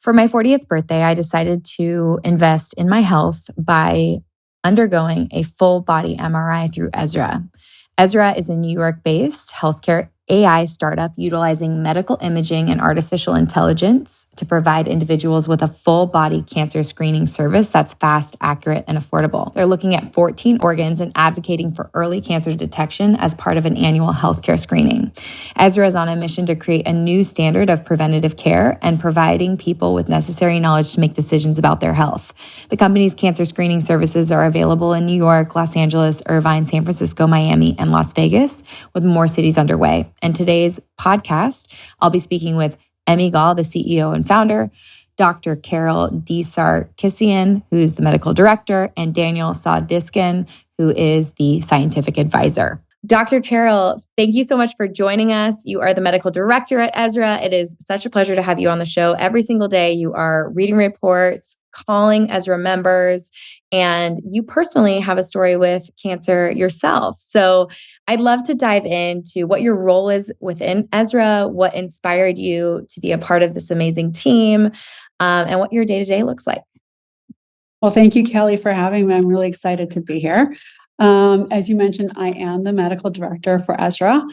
For my 40th birthday, I decided to invest in my health by undergoing a full body MRI through Ezra. Ezra is a New York-based healthcare AI startup utilizing medical imaging and artificial intelligence to provide individuals with a full body cancer screening service that's fast, accurate, and affordable. They're looking at 14 organs and advocating for early cancer detection as part of an annual healthcare screening. Ezra is on a mission to create a new standard of preventative care and providing people with necessary knowledge to make decisions about their health. The company's cancer screening services are available in New York, Los Angeles, Irvine, San Francisco, Miami, and Las Vegas, with more cities underway. And today's podcast, I'll be speaking with Emi Gal, the CEO and founder, Dr. Carol DerSarkissian, who's the medical director, and Daniel Sodickson, who is the scientific advisor. Dr. Carol, thank you so much for joining us. You are the medical director at Ezra. It is such a pleasure to have you on the show. Every single day, you are reading reports, calling Ezra members, and you personally have a story with cancer yourself. So I'd love to dive into what your role is within Ezra, what inspired you to be a part of this amazing team, and what your day-to-day looks like. Well, thank you, Kelly, for having me. I'm really excited to be here. As you mentioned, I am the medical director for Ezra.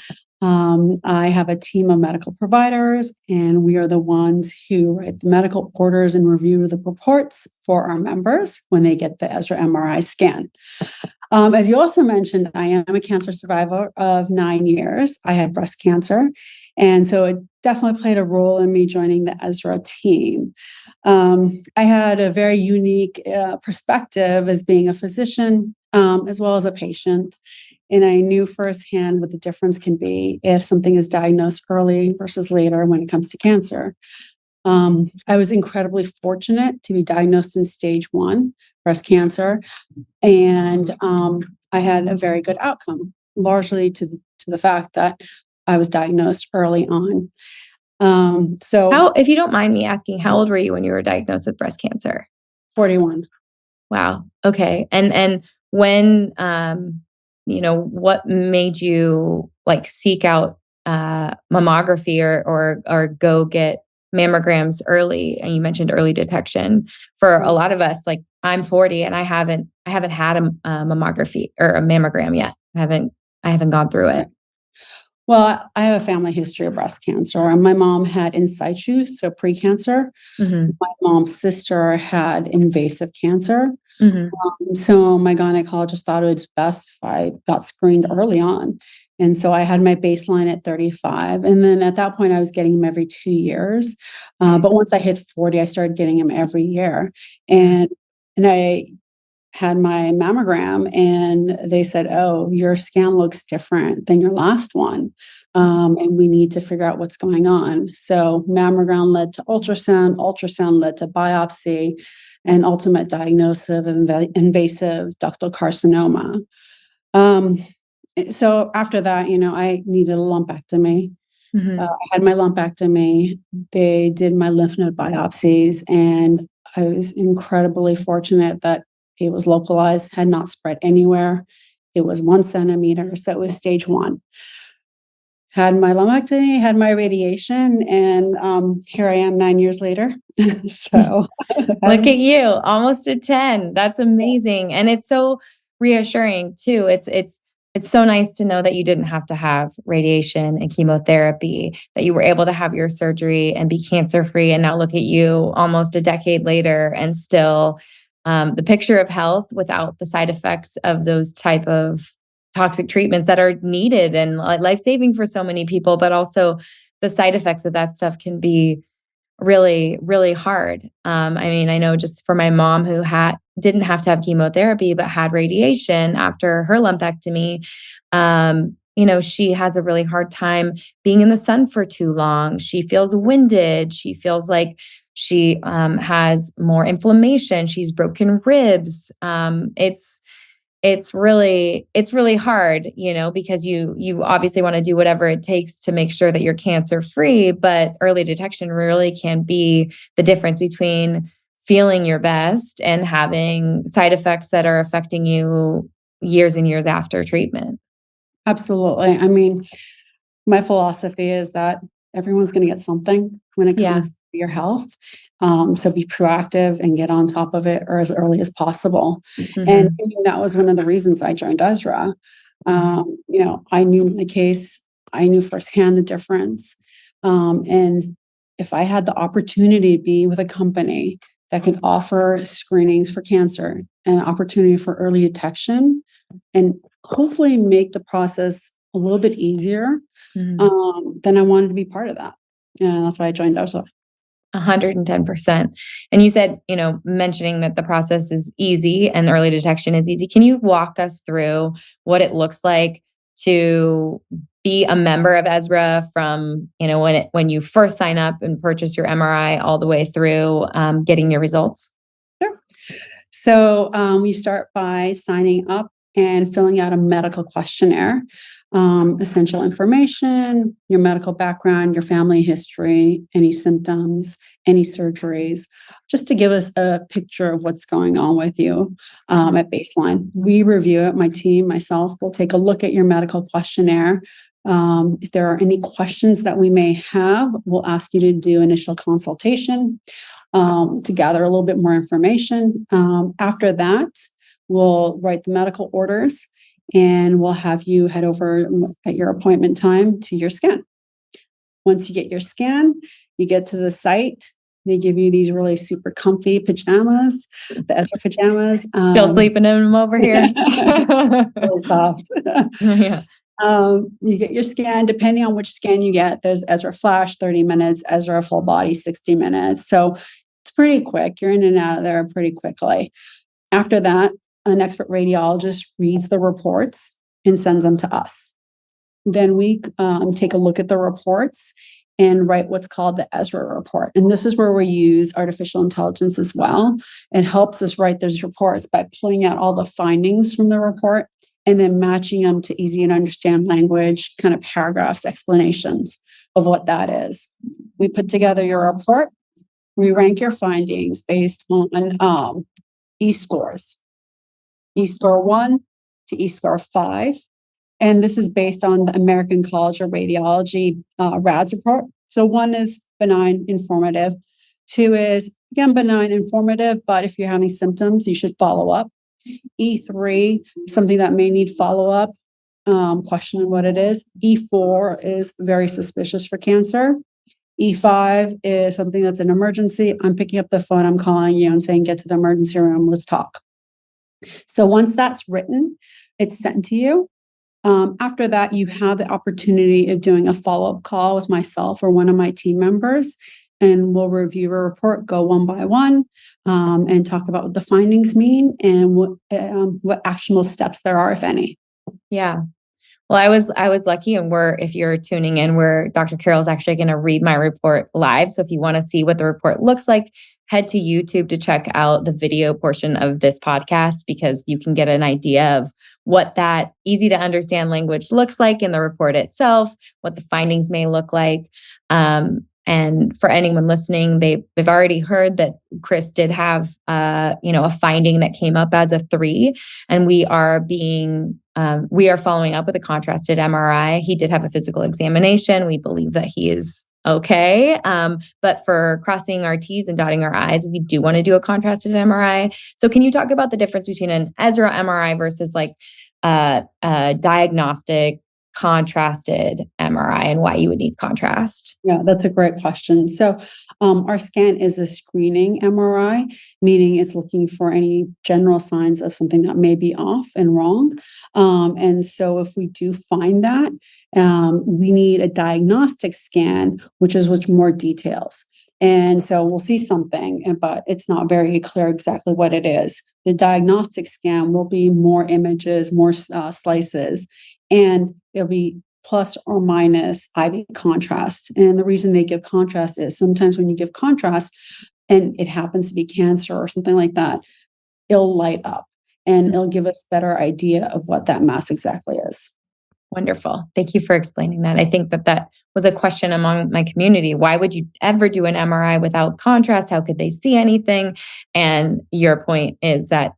I have a team of medical providers, and we are the ones who write the medical orders and review the reports for our members when they get the Ezra MRI scan. As you also mentioned, I am a cancer survivor of 9 years. I had breast cancer, and so it definitely played a role in me joining the Ezra team. I had a very unique perspective as being a physician, as well as a patient. And I knew firsthand what the difference can be if something is diagnosed early versus later when it comes to cancer. I was incredibly fortunate to be diagnosed in stage 1 breast cancer. And I had a very good outcome, largely to the fact that I was diagnosed early on. If you don't mind me asking, how old were you when you were diagnosed with breast cancer? 41. Wow. Okay. And when, what made you seek out mammography or go get mammograms early? And you mentioned early detection. For a lot of us, I'm 40 and I haven't had a mammography or a mammogram yet. I haven't gone through it. Well, I have a family history of breast cancer, and my mom had in situ, so precancer. Mm-hmm. My mom's sister had invasive cancer. Mm-hmm. So my gynecologist thought it was best if I got screened early on. And so I had my baseline at 35. And then at that point, I was getting them every 2 years. But once I hit 40, I started getting them every year. And I had my mammogram and they said, "Oh, your scan looks different than your last one. And we need to figure out what's going on." So mammogram led to ultrasound led to biopsy, and ultimate diagnosis of invasive ductal carcinoma. So after that, I needed a lumpectomy. Mm-hmm. I had my lumpectomy. They did my lymph node biopsies, and I was incredibly fortunate that it was localized, had not spread anywhere. It was 1 centimeter, so it was stage 1. Had my lumpectomy, had my radiation, and here I am 9 years later. So look at you, almost at 10. That's amazing. And it's so reassuring too. It's so nice to know that you didn't have to have radiation and chemotherapy, that you were able to have your surgery and be cancer-free. And now look at you almost a decade later and still the picture of health without the side effects of those type of toxic treatments that are needed and life-saving for so many people, but also the side effects of that stuff can be really, really hard. I know just for my mom who didn't have to have chemotherapy, but had radiation after her lumpectomy, she has a really hard time being in the sun for too long. She feels winded. She feels like she has more inflammation. She's broken ribs. It's really hard, because you obviously want to do whatever it takes to make sure that you're cancer free, but early detection really can be the difference between feeling your best and having side effects that are affecting you years and years after treatment. Absolutely. My philosophy is that everyone's going to get something when it comes to your health. So be proactive and get on top of it or as early as possible. And that was one of the reasons I joined Ezra. I knew my case, I knew firsthand the difference. And if I had the opportunity to be with a company that could offer screenings for cancer and opportunity for early detection and hopefully make the process a little bit easier, then I wanted to be part of that. And that's why I joined Ezra. 110%. And you said, mentioning that the process is easy and early detection is easy. Can you walk us through what it looks like to be a member of Ezra from, when you first sign up and purchase your MRI all the way through getting your results? Sure. So you start by signing up and filling out a medical questionnaire, essential information, your medical background, your family history, any symptoms, any surgeries, just to give us a picture of what's going on with you at baseline. We review it. My team, myself, will take a look at your medical questionnaire. If there are any questions that we may have, we'll ask you to do initial consultation to gather a little bit more information. After that, we'll write the medical orders and we'll have you head over at your appointment time to your scan. Once you get your scan, you get to the site. They give you these really super comfy pajamas, the Ezra pajamas. Still sleeping in them over here. Really soft. Yeah. You get your scan. Depending on which scan you get, there's Ezra Flash, 30 minutes, Ezra Full Body, 60 minutes. So it's pretty quick. You're in and out of there pretty quickly. After that, an expert radiologist reads the reports and sends them to us. Then we take a look at the reports and write what's called the Ezra report. And this is where we use artificial intelligence as well. It helps us write those reports by pulling out all the findings from the report and then matching them to easy to understand language, kind of paragraphs, explanations of what that is. We put together your report. We rank your findings based on E-scores. E-score 1 to E-score 5. And this is based on the American College of Radiology RADS report. So 1 is benign, informative. 2 is, again, benign, informative, but if you're having symptoms, you should follow up. E3, something that may need follow-up, questioning what it is. E4 is very suspicious for cancer. E5 is something that's an emergency. I'm picking up the phone, I'm calling you and saying, get to the emergency room, let's talk. So once that's written, it's sent to you. After that, you have the opportunity of doing a follow-up call with myself or one of my team members, and we'll review a report, go one by one, and talk about what the findings mean and what actionable steps there are, if any. Yeah. Well, I was lucky, and if you're tuning in, Dr. Carol is actually going to read my report live. So if you want to see what the report looks like, head to YouTube to check out the video portion of this podcast, because you can get an idea of what that easy to understand language looks like in the report itself, what the findings may look like. And for anyone listening, they've already heard that Chris did have a finding that came up as a 3, and we are following up with a contrasted MRI. He did have a physical examination. We believe that he is okay. But for crossing our T's and dotting our I's, we do want to do a contrasted MRI. So can you talk about the difference between an Ezra MRI versus like a diagnostic contrasted MRI and why you would need contrast? Yeah, that's a great question. So our scan is a screening MRI, meaning it's looking for any general signs of something that may be off and wrong. And so if we do find that, we need a diagnostic scan, which is with more details. And so we'll see something, but it's not very clear exactly what it is. The diagnostic scan will be more images, more slices, and it'll be plus or minus IV contrast. And the reason they give contrast is sometimes when you give contrast and it happens to be cancer or something like that, it'll light up and it'll give us a better idea of what that mass exactly is. Wonderful. Thank you for explaining that. I think that was a question among my community. Why would you ever do an MRI without contrast? How could they see anything? And your point is that,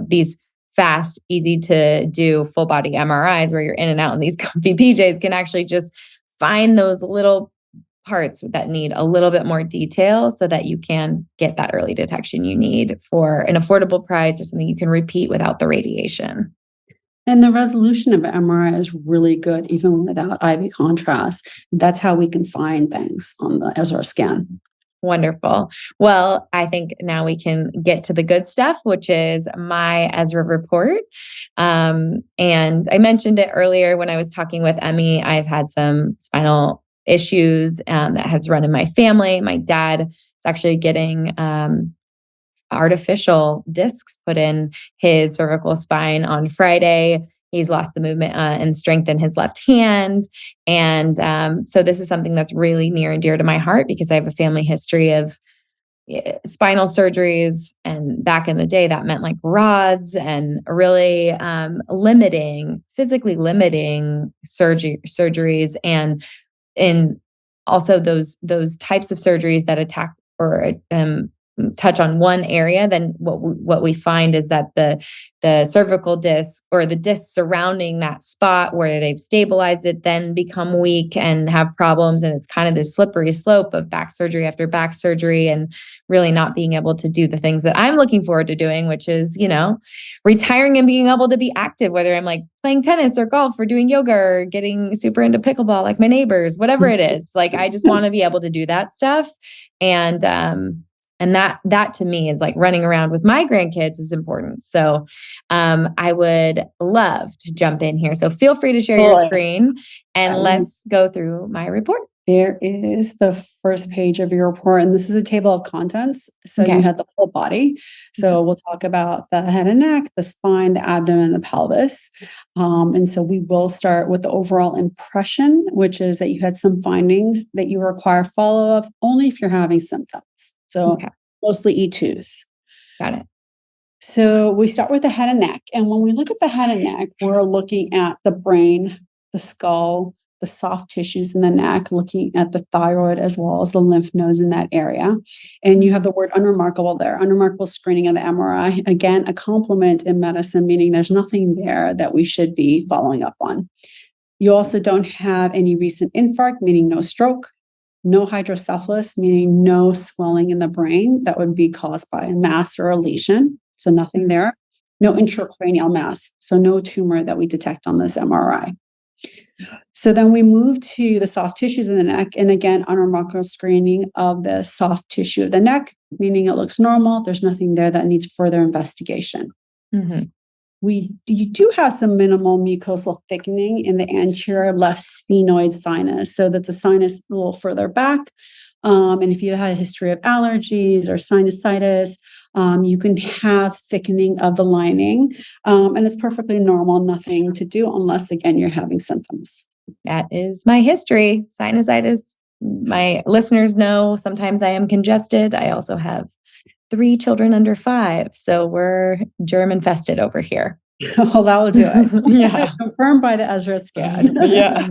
these fast, easy to do full body MRIs where you're in and out in these comfy PJs can actually just find those little parts that need a little bit more detail so that you can get that early detection you need for an affordable price or something you can repeat without the radiation. And the resolution of MRI is really good, even without IV contrast. That's how we can find things on the Ezra scan. Wonderful. Well, I think now we can get to the good stuff, which is my Ezra report. And I mentioned it earlier when I was talking with Emi. I've had some spinal issues that has run in my family. My dad is actually getting artificial discs put in his cervical spine on Friday. He's lost the movement and strength in his left hand. And so this is something that's really near and dear to my heart because I have a family history of spinal surgeries. And back in the day, that meant like rods and really physically limiting surgeries and also those types of surgeries that attack or touch on one area, then what we find is that the cervical disc or the discs surrounding that spot where they've stabilized it then become weak and have problems. And it's kind of this slippery slope of back surgery after back surgery and really not being able to do the things that I'm looking forward to doing, which is, retiring and being able to be active, whether I'm like playing tennis or golf or doing yoga or getting super into pickleball like my neighbors, whatever it is. Like, I just want to be able to do that stuff. And that to me is like running around with my grandkids is important. So I would love to jump in here. So feel free to share your screen and let's go through my report. There is the first page of your report, and this is a table of contents. So you had the whole body. So we'll talk about the head and neck, the spine, the abdomen, the pelvis. And so we will start with the overall impression, which is that you had some findings that you require follow-up only if you're having symptoms. So mostly E2s. Got it. So we start with the head and neck. And when we look at the head and neck, we're looking at the brain, the skull, the soft tissues in the neck, looking at the thyroid as well as the lymph nodes in that area. And you have the word unremarkable there. Unremarkable screening of the MRI. Again, a compliment in medicine, meaning there's nothing there that we should be following up on. You also don't have any recent infarct, meaning no stroke. No hydrocephalus, meaning no swelling in the brain that would be caused by a mass or a lesion. So nothing there. No intracranial mass. So no tumor that we detect on this MRI. So then we move to the soft tissues in the neck. And again, unremarkable screening of the soft tissue of the neck, meaning it looks normal. There's nothing there that needs further investigation. Mm-hmm. You do have some minimal mucosal thickening in the anterior left sphenoid sinus. So that's a sinus a little further back. And if you had a history of allergies or sinusitis, you can have thickening of the lining. And it's perfectly normal, nothing to do unless, again, you're having symptoms. That is my history. Sinusitis. My listeners know sometimes I am congested. I also have 3 children under 5. So we're germ infested over here. Well, that will do it. Yeah. Confirmed by the Ezra scan. Yeah.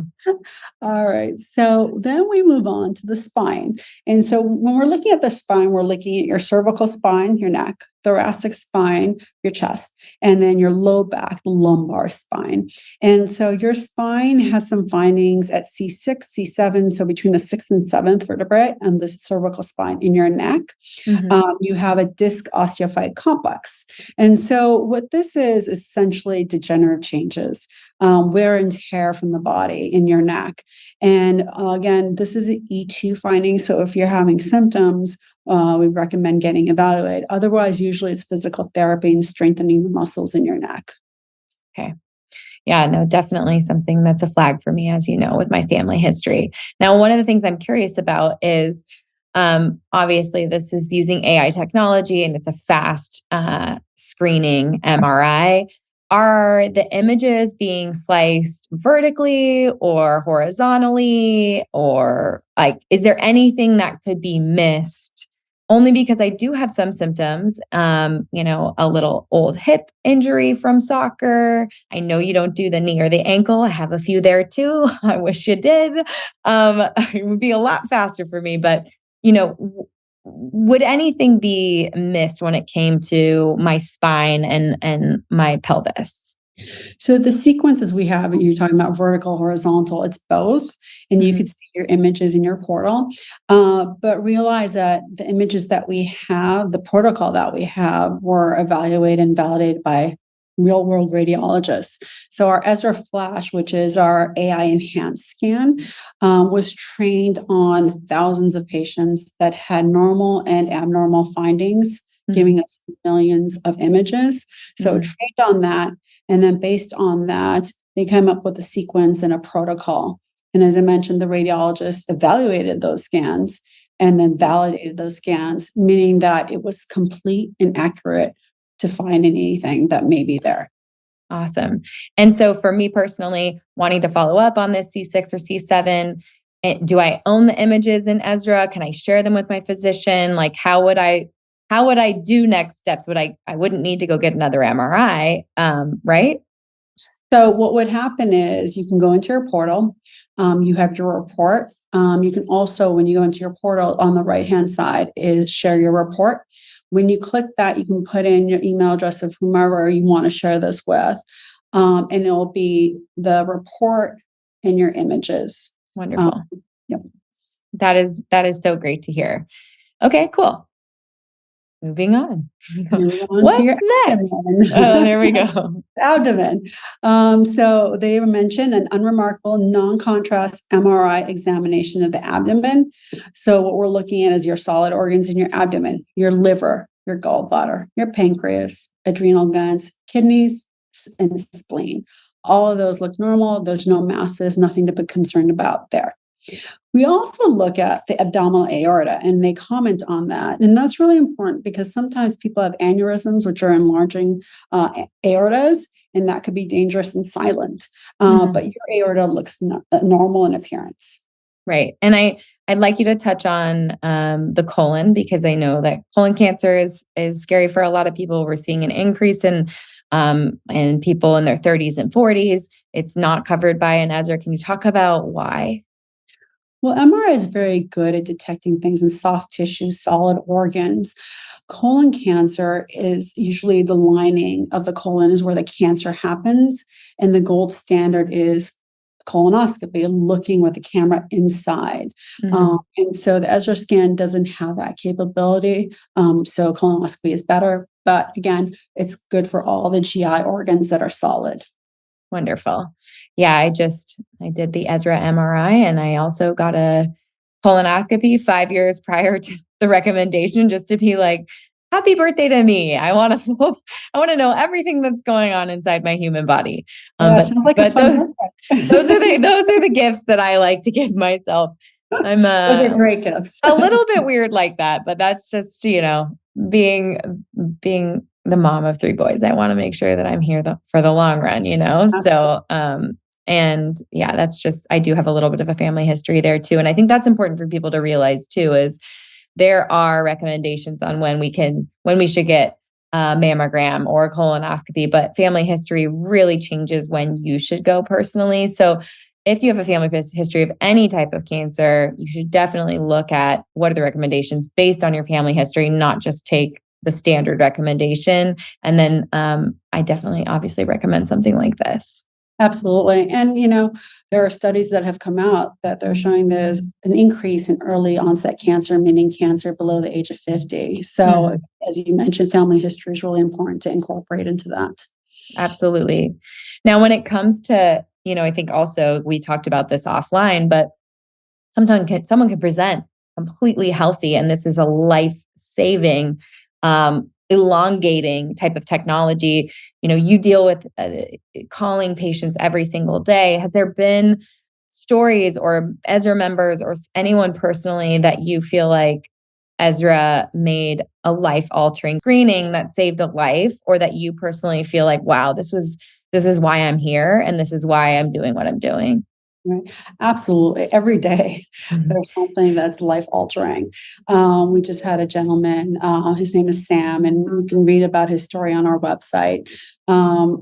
All right. So then we move on to the spine. And so when we're looking at the spine, we're looking at your cervical spine, your neck, thoracic spine, your chest, and then your low back, the lumbar spine. And so your spine has some findings at C6, C7, so between the 6th and 7th vertebrae and the cervical spine in your neck. Mm-hmm. You have a disc osteophyte complex. And so what this is essentially degenerative changes, wear and tear from the body in your neck. And again, this is an E2 finding. So if you're having symptoms, we recommend getting evaluated. Otherwise, usually it's physical therapy and strengthening the muscles in your neck. Okay. Yeah, no, definitely something that's a flag for me, as you know, with my family history. Now, one of the things I'm curious about is, obviously, this is using AI technology and it's a fast screening MRI. Are the images being sliced vertically or horizontally, or is there anything that could be missed? Only because I do have some symptoms, a little old hip injury from soccer. I know you don't do the knee or the ankle. I have a few there too. I wish you did. It would be a lot faster for me, but would anything be missed when it came to my spine and my pelvis? So the sequences we have, and you're talking about vertical, horizontal, it's both, and you Mhm. could see your images in your portal. But realize that the images that we have, the protocol that we have, were evaluated and validated by real world radiologists. So our Ezra Flash, which is our AI enhanced scan, was trained on thousands of patients that had normal and abnormal findings, Mhm. giving us millions of images. So Mhm. trained on that, and then based on that, they came up with a sequence and a protocol. And as I mentioned, the radiologist evaluated those scans and then validated those scans, meaning that it was complete and accurate to find anything that may be there. Awesome. And so for me personally, wanting to follow up on this C6 or C7, do I own the images in Ezra? Can I share them with my physician? Like how would I do next steps? I wouldn't need to go get another MRI, right? So what would happen is you can go into your portal, you have your report. You can also, when you go into your portal on the right-hand side is share your report. When you click that, you can put in your email address of whomever you want to share this with. And it will be the report and your images. Um, Wonderful. yep. That is so great to hear. Okay, cool. Moving on. Move on to your What's next? Oh, abdomen. there we go. Abdomen. So they mentioned an unremarkable non-contrast MRI examination of the abdomen. So what we're looking at is your solid organs in your abdomen, your liver, your gallbladder, your pancreas, adrenal glands, kidneys, and spleen. All of those look normal. There's no masses, nothing to be concerned about there. We also look at the abdominal aorta and they comment on that. And that's really important because sometimes people have aneurysms, which are enlarging aortas, and that could be dangerous and silent. But your aorta looks normal in appearance. Right. And I'd like you to touch on the colon because I know that colon cancer is scary for a lot of people. We're seeing an increase in people in their 30s and 40s. It's not covered by an Ezra. Can you talk about why? Well, MRI is very good at detecting things in soft tissue, solid organs. Colon cancer is usually the lining of the colon is where the cancer happens, and the gold standard is colonoscopy, looking with the camera inside. Mhm. And so the Ezra scan doesn't have that capability. So colonoscopy is better, but again, it's good for all the GI organs that are solid. Wonderful. Yeah, I did the Ezra MRI and I also got a colonoscopy 5 years prior to the recommendation just to be like, happy birthday to me. I want to know everything that's going on inside my human body. Yeah, But sounds like a but fun those those are birthday. the gifts that I like to give myself. I'm Those are great gifts. a little bit weird like that, but that's just, being being the mom of 3 boys. I want to make sure that I'm here for the long run, you know? Absolutely. So, and yeah, that's just, I do have a little bit of a family history there too. And I think that's important for people to realize too, is there are recommendations on when we should get a mammogram or a colonoscopy, but family history really changes when you should go personally. So if you have a family history of any type of cancer, you should definitely look at what are the recommendations based on your family history, not just take the standard recommendation. And then I definitely obviously recommend something like this. Absolutely. And, there are studies that have come out that they're showing there's an increase in early onset cancer, meaning cancer below the age of 50. So, Mhm. as you mentioned, family history is really important to incorporate into that. Absolutely. Now, when it comes to, I think also we talked about this offline, but sometimes someone can present completely healthy, and this is a life-saving, elongating type of technology. You deal with calling patients every single day. Has there been stories or Ezra members or anyone personally that you feel like Ezra made a life-altering screening that saved a life, or that you personally feel like, wow, this is why I'm here, and this is why I'm doing what I'm doing? Right. Absolutely. Every day Mhm. there's something that's life altering. We just had a gentleman, his name is Sam, and you can read about his story on our website.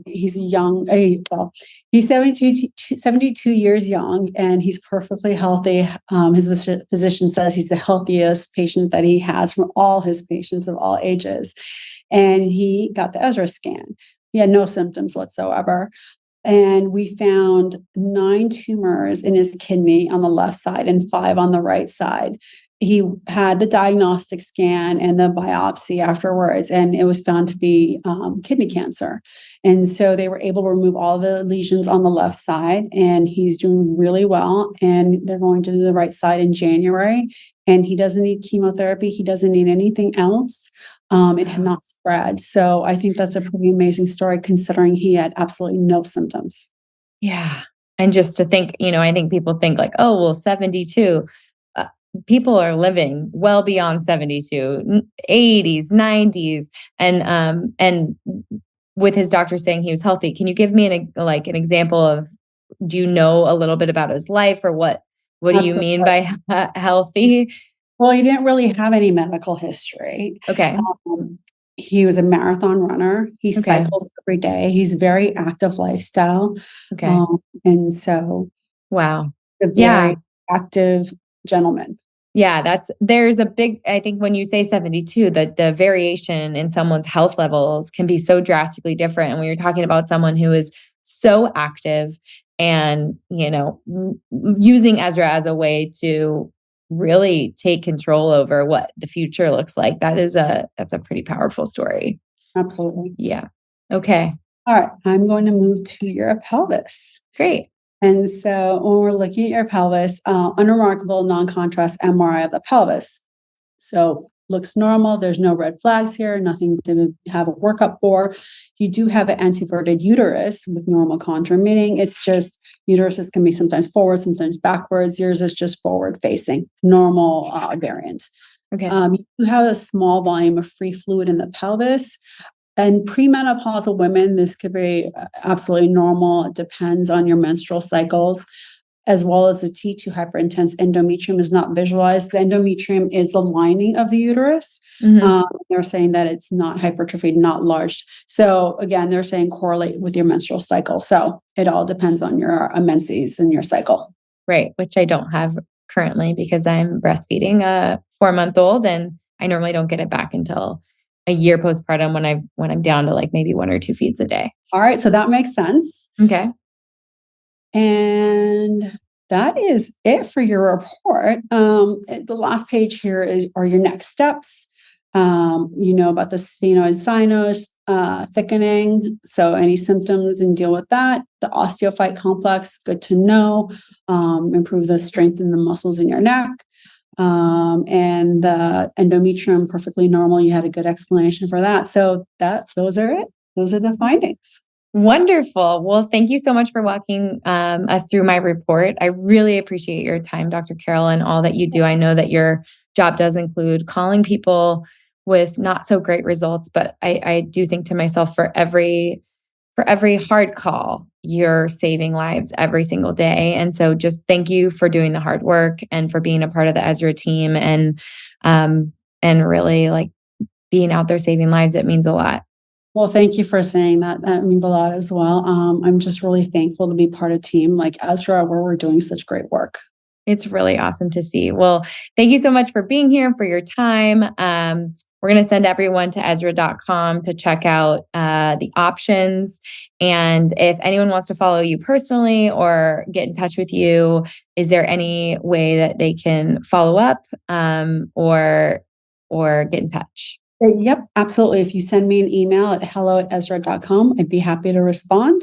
He's well, he's 72 years young and he's perfectly healthy. His physician says he's the healthiest patient that he has from all his patients of all ages. And he got the Ezra scan. He had no symptoms whatsoever. And we found 9 tumors in his kidney on the left side and 5 on the right side. He had the diagnostic scan and the biopsy afterwards, and it was found to be kidney cancer. And so they were able to remove all the lesions on the left side, and he's doing really well. And they're going to do the right side in January. And he doesn't need chemotherapy. He doesn't need anything else. It had not spread. So I think that's a pretty amazing story considering he had absolutely no symptoms. Yeah. And just to think, I think people think like, oh, well, 72. People are living well beyond 72, 80s, 90s. And with his doctor saying he was healthy, can you give me an example of, do you know a little bit about his life, or what do you mean by healthy? Well, he didn't really have any medical history. Okay. He was a marathon runner. He cycles every day. He's very active lifestyle. Okay. And so, wow. A very active gentleman. Yeah, there's a big, I think when you say 72, that the variation in someone's health levels can be so drastically different. And when you're talking about someone who is so active and, using Ezra as a way to really take control over what the future looks like, that's a pretty powerful story. Absolutely. Yeah. Okay. All right. I'm going to move to your pelvis. Great. And so when we're looking at your pelvis, unremarkable non-contrast MRI of the pelvis. So looks normal. There's no red flags here, nothing to have a workup for. You do have an anteverted uterus with normal contour, meaning it's just uteruses can be sometimes forward, sometimes backwards. Yours is just forward facing, normal variant. Okay. You have a small volume of free fluid in the pelvis. And premenopausal women, this could be absolutely normal. It depends on your menstrual cycles, as well as the T2 hyperintense endometrium is not visualized. The endometrium is the lining of the uterus. Mm-hmm. They're saying that it's not hypertrophied, not large. So again, they're saying correlate with your menstrual cycle. So it all depends on your menses and your cycle. Right, which I don't have currently because I'm breastfeeding a 4-month-old, and I normally don't get it back until a year postpartum when I'm down to like maybe 1 or 2 feeds a day. All right. So that makes sense. Okay. And that is it for your report. The last page here are your next steps. About the sphenoid sinus thickening. So any symptoms and deal with that. The osteophyte complex, good to know. Improve the strength in the muscles in your neck. And the endometrium, perfectly normal. You had a good explanation for that. So those are it. Those are the findings. Wonderful. Well, thank you so much for walking us through my report. I really appreciate your time, Dr. Carol, and all that you do. I know that your job does include calling people with not so great results, but I do think to myself, for every hard call, you're saving lives every single day. And so just thank you for doing the hard work and for being a part of the Ezra team and really like being out there saving lives. It means a lot. Well, thank you for saying that. That means a lot as well. I'm just really thankful to be part of a team like Ezra, where we're doing such great work. It's really awesome to see. Well, thank you so much for being here, for your time. We're going to send everyone to Ezra.com to check out the options. And if anyone wants to follow you personally or get in touch with you, is there any way that they can follow up or get in touch? Yep, absolutely. If you send me an email at hello@ezra.com, I'd be happy to respond.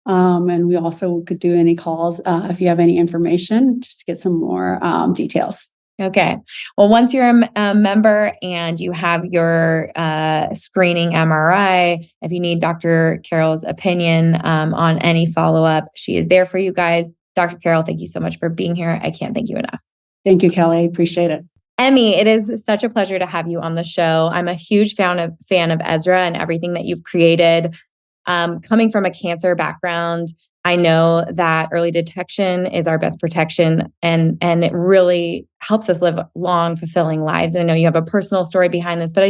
And we also could do any calls if you have any information, just to get some more details. Okay. Well, once you're a member and you have your screening MRI, if you need Dr. Carol's opinion on any follow-up, she is there for you guys. Dr. Carol, thank you so much for being here. I can't thank you enough. Thank you, Kelly. I appreciate it. Emi, it is such a pleasure to have you on the show. I'm a huge fan of Ezra and everything that you've created. Coming from a cancer background, I know that early detection is our best protection, and it really helps us live long, fulfilling lives. And I know you have a personal story behind this, but I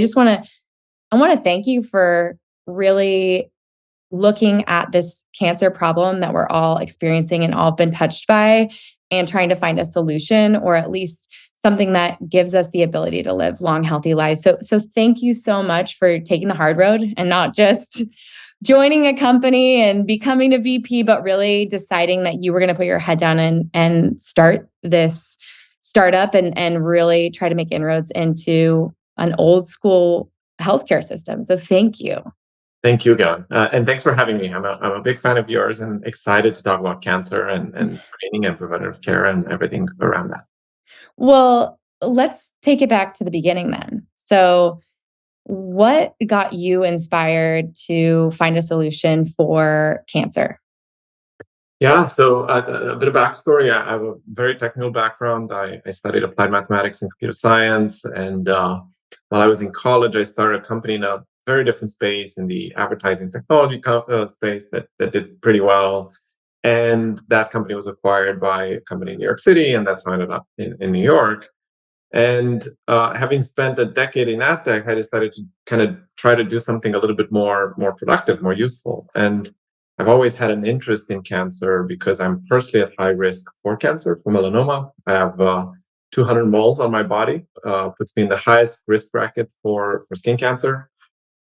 want to thank you for really looking at this cancer problem that we're all experiencing and all been touched by, and trying to find a solution, or at least something that gives us the ability to live long, healthy lives. So thank you so much for taking the hard road and not just joining a company and becoming a VP, but really deciding that you were going to put your head down and start this startup and really try to make inroads into an old school healthcare system. So thank you. Thank you, Gal. And thanks for having me. I'm a big fan of yours and excited to talk about cancer and screening and preventative care and everything around that. Well, let's take it back to the beginning then. So what got you inspired to find a solution for cancer? Yeah, so a bit of backstory. I have a very technical background. I studied applied mathematics and computer science. And while I was in college, I started a company in a very different space in the advertising technology space that did pretty well. And that company was acquired by a company in New York City, and that's how I ended up in New York. And having spent a decade in ad tech, I decided to kind of try to do something a little bit more productive, more useful. And I've always had an interest in cancer because I'm personally at high risk for cancer, for melanoma. I have 200 moles on my body, puts me in the highest risk bracket for skin cancer.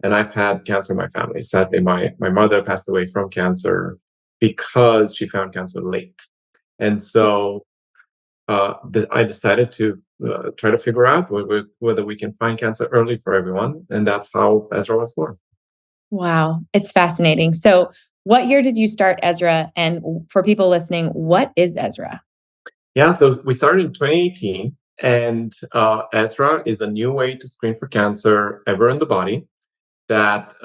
And I've had cancer in my family. Sadly, my mother passed away from cancer because she found cancer late. And so I decided to try to figure out whether we can find cancer early for everyone. And that's how Ezra was born. Wow, it's fascinating. So what year did you start Ezra? And for people listening, what is Ezra? Yeah, so we started in 2018. And Ezra is a new way to screen for cancer ever in the body that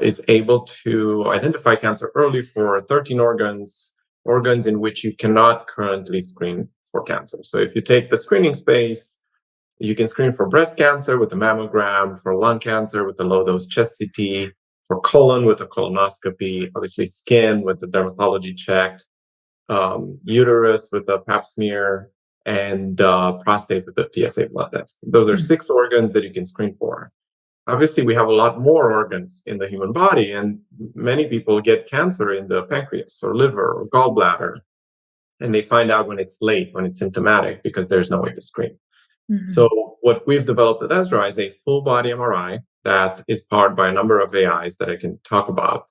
is able to identify cancer early for 13 organs in which you cannot currently screen for cancer. So if you take the screening space, you can screen for breast cancer with a mammogram, for lung cancer with a low-dose chest CT, for colon with a colonoscopy, obviously skin with the dermatology check, uterus with a pap smear, and prostate with the PSA blood test. Those are 6 organs that you can screen for. Obviously, we have a lot more organs in the human body, and many people get cancer in the pancreas or liver or gallbladder, and they find out when it's late, when it's symptomatic, because there's no way to screen. So what we've developed at Ezra is a full body MRI that is powered by a number of AIs that I can talk about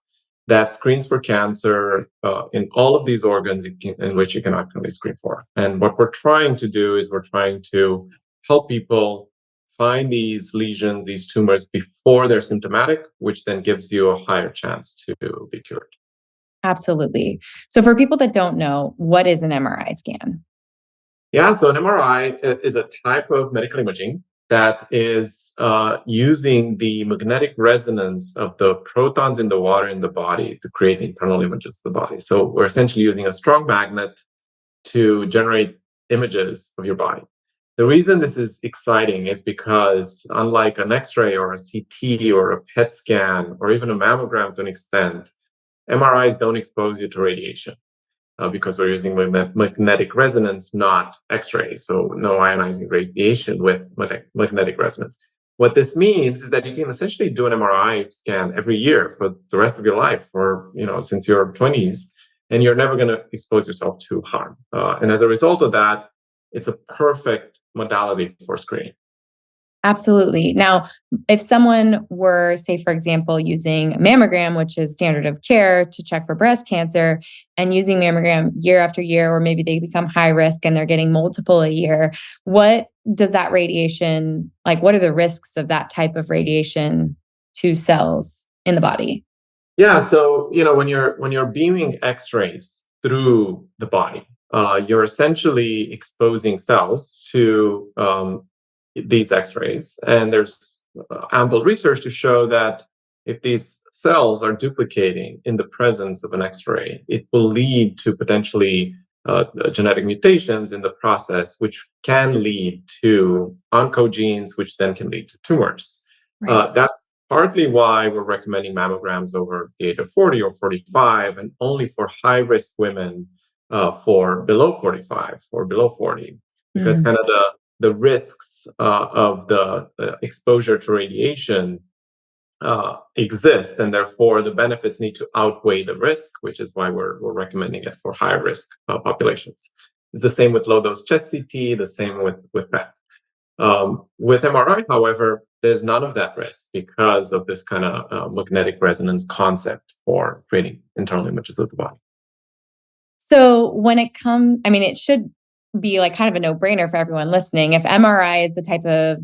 that screens for cancer in all of these organs in which you cannot currently screen for. And what we're trying to do is we're trying to help people find these lesions, these tumors before they're symptomatic, which then gives you a higher chance to be cured. Absolutely. So for people that don't know, what is an MRI scan? Yeah, so an MRI is a type of medical imaging that is using the magnetic resonance of the protons in the water in the body to create internal images of the body. So we're essentially using a strong magnet to generate images of your body. The reason this is exciting is because unlike an X-ray or a CT or a PET scan or even a mammogram to an extent, MRIs don't expose you to radiation. Because we're using magnetic resonance, not X-ray, so no ionizing radiation with magnetic resonance. What this means is that you can essentially do an MRI scan every year for the rest of your life, for since your 20s, and you're never going to expose yourself to harm. And as a result of that, it's a perfect modality for screening. Absolutely. Now, if someone were, say, for example, using mammogram, which is standard of care to check for breast cancer, and using mammogram year after year, or maybe they become high risk and they're getting multiple a year, what does that radiation, like, what are the risks of that type of radiation to cells in the body? Yeah, so when you're beaming X-rays through the body, you're essentially exposing cells to these X-rays. And there's ample research to show that if these cells are duplicating in the presence of an X-ray, it will lead to potentially genetic mutations in the process, which can lead to oncogenes, which then can lead to tumors. Right. That's partly why we're recommending mammograms over the age of 40 or 45, and only for high-risk women for below 45 or below 40, because kind of the risks of the exposure to radiation exist, and therefore the benefits need to outweigh the risk, which is why we're recommending it for higher risk populations. It's the same with low-dose chest CT, the same with PET. With MRI, however, there's none of that risk because of this kind of magnetic resonance concept for creating internal images of the body. So when it comes, I mean, it should be like kind of a no-brainer for everyone listening. If MRI is the type of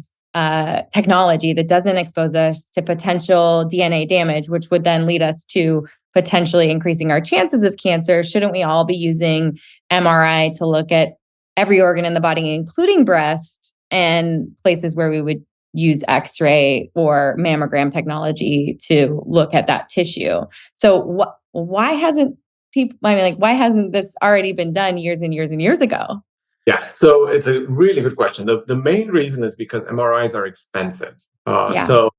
technology that doesn't expose us to potential DNA damage, which would then lead us to potentially increasing our chances of cancer, shouldn't we all be using MRI to look at every organ in the body, including breast, and places where we would use X-ray or mammogram technology to look at that tissue? So why hasn't people, I mean, like, why hasn't this already been done years and years and years ago? Yeah, so it's a really good question. The main reason is because MRIs are expensive. Yeah. So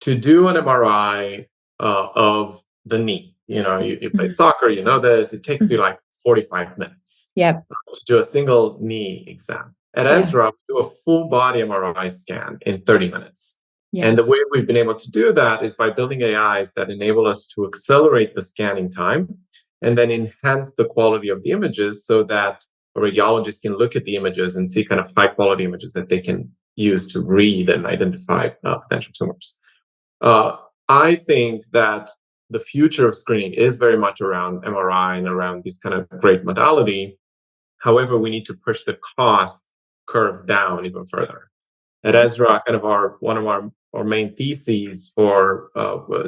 to do an MRI of the knee, you played soccer, you know this, it takes you like 45 minutes Yep. to do a single knee exam. At Yeah. Ezra, we do a full body MRI scan in 30 minutes. Yeah. And the way we've been able to do that is by building AIs that enable us to accelerate the scanning time and then enhance the quality of the images so that a radiologist can look at the images and see kind of high quality images that they can use to read and identify potential tumors. I think that the future of screening is very much around MRI and around this kind of great modality. However, we need to push the cost curve down even further. At Ezra, kind of one of our main theses for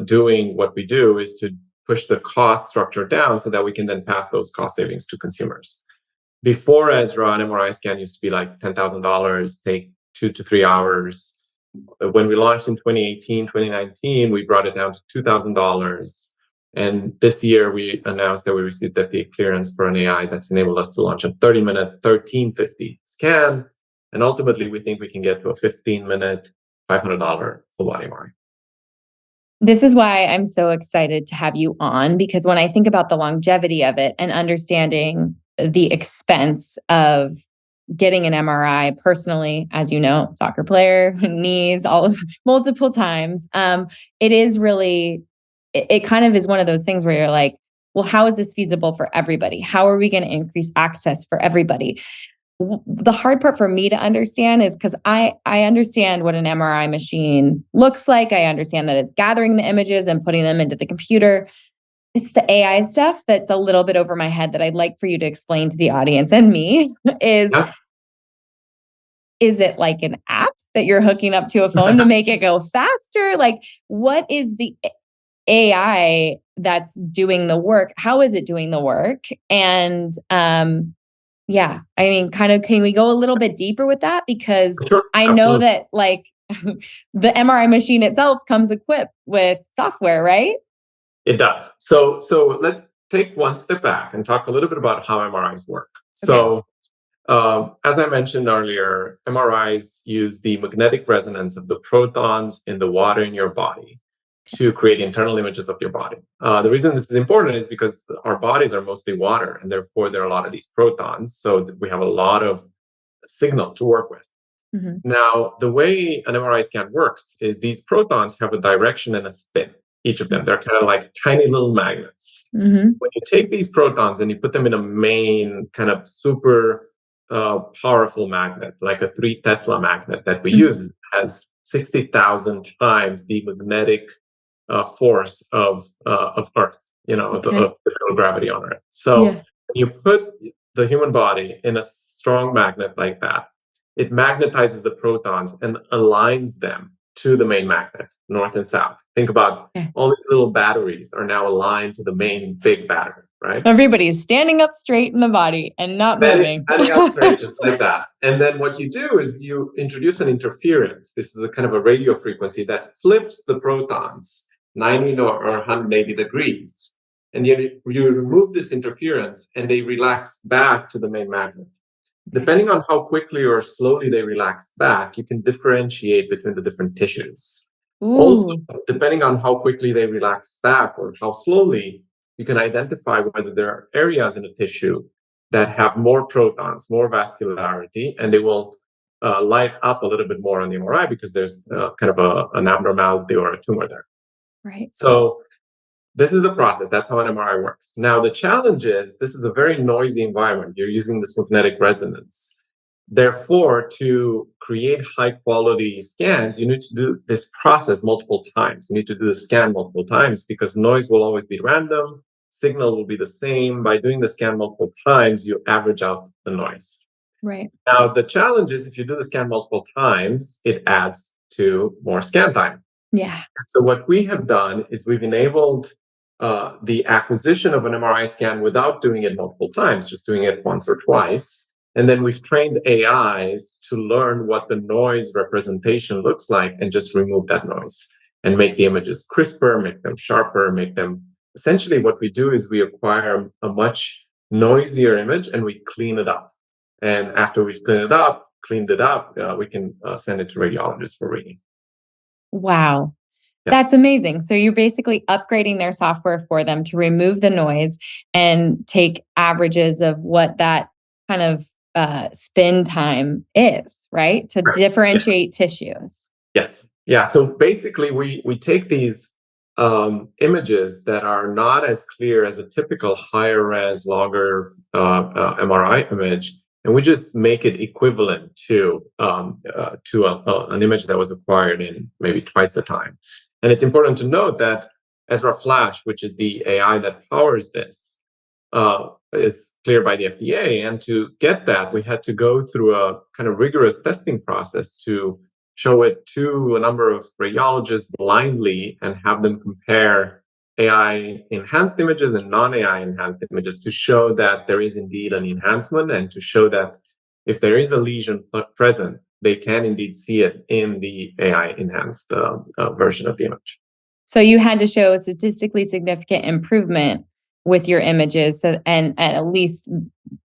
doing what we do is to push the cost structure down so that we can then pass those cost savings to consumers. Before Ezra, an MRI scan used to be like $10,000, take 2 to 3 hours. When we launched in 2018, 2019, we brought it down to $2,000. And this year, we announced that we received FDA clearance for an AI that's enabled us to launch a 30-minute 1350 scan. And ultimately, we think we can get to a 15-minute, $500 full body MRI. This is why I'm so excited to have you on, because when I think about the longevity of it and understanding the expense of getting an MRI personally, as you know, soccer player, knees, multiple times, it is really, it kind of is one of those things where you're like, well, how is this feasible for everybody? How are we going to increase access for everybody? The hard part for me to understand is because I understand what an MRI machine looks like. I understand that it's gathering the images and putting them into the computer. It's the AI stuff that's a little bit over my head that I'd like for you to explain to the audience and me is, Yeah. Is it like an app that you're hooking up to a phone to make it go faster? Like, what is the AI that's doing the work? How is it doing the work? And yeah, I mean, kind of, can we go a little bit deeper with that? Because Sure, I know that like the MRI machine itself comes equipped with software, right? It does. So let's take one step back and talk a little bit about how MRIs work. Okay. So as I mentioned earlier, MRIs use the magnetic resonance of the protons in the water in your body to create internal images of your body. The reason this is important is because our bodies are mostly water, and therefore there are a lot of these protons. So we have a lot of signal to work with. Mm-hmm. Now, the way an MRI scan works is these protons have a direction and a spin, each of them. They're kind of like tiny little magnets. Mm-hmm. When you take these protons and you put them in a main kind of super powerful magnet, like a 3 Tesla magnet that we use, has 60,000 times the magnetic force of Earth, of the gravity on Earth. So when you put the human body in a strong magnet like that, it magnetizes the protons and aligns them to the main magnet, north and south. Think about all these little batteries are now aligned to the main big battery, right? Everybody's standing up straight in the body and not moving. Standing up straight, just like that. And then what you do is you introduce an interference. This is a kind of a radio frequency that flips the protons 90 or 180 degrees. And you remove this interference and they relax back to the main magnet. Depending on how quickly or slowly they relax back, you can differentiate between the different tissues. Ooh. Also, depending on how quickly they relax back or how slowly, you can identify whether there are areas in a tissue that have more protons, more vascularity, and they will light up a little bit more on the MRI because there's kind of an abnormality or a tumor there. Right. So this is the process. That's how an MRI works. Now, the challenge is this is a very noisy environment. You're using this magnetic resonance. Therefore, to create high quality scans, you need to do this process multiple times. You need to do the scan multiple times because noise will always be random, signal will be the same. By doing the scan multiple times, you average out the noise. Right. Now, the challenge is if you do the scan multiple times, it adds to more scan time. Yeah. So what we have done is we've enabled the acquisition of an MRI scan without doing it multiple times, just doing it once or twice. And then we've trained AIs to learn what the noise representation looks like and just remove that noise and make the images crisper, make them sharper, make them essentially what we do is we acquire a much noisier image and we clean it up. And after we've cleaned it up, we can send it to radiologists for reading. Wow. Yes. That's amazing. So you're basically upgrading their software for them to remove the noise and take averages of what that kind of spin time is, right? To differentiate tissues. Yes. Yeah. So basically, we take these images that are not as clear as a typical higher res, longer MRI image, and we just make it equivalent to an image that was acquired in maybe twice the time. And it's important to note that Ezra Flash, which is the AI that powers this, is cleared by the FDA. And to get that, we had to go through a kind of rigorous testing process to show it to a number of radiologists blindly and have them compare AI enhanced images and non-AI enhanced images to show that there is indeed an enhancement and to show that if there is a lesion present, they can indeed see it in the AI enhanced version of the image. So you had to show a statistically significant improvement with your images, and at least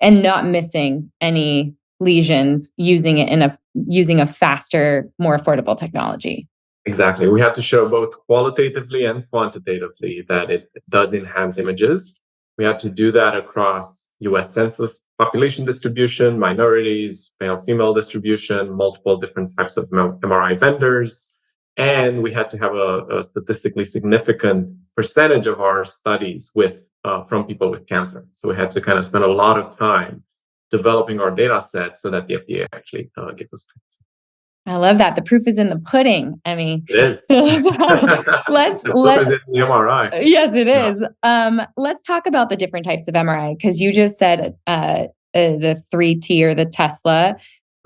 not missing any lesions using a faster, more affordable technology. Exactly. We had to show both qualitatively and quantitatively that it does enhance images. We had to do that across US census population distribution, minorities, male-female distribution, multiple different types of MRI vendors. And we had to have a statistically significant percentage of our studies from people with cancer. So we had to kind of spend a lot of time developing our data set so that the FDA actually gives us. I love that. The proof is in the pudding. I mean, it is. let's the proof is in the MRI. Yes, it is. Let's talk about the different types of MRI because you just said the 3T or the Tesla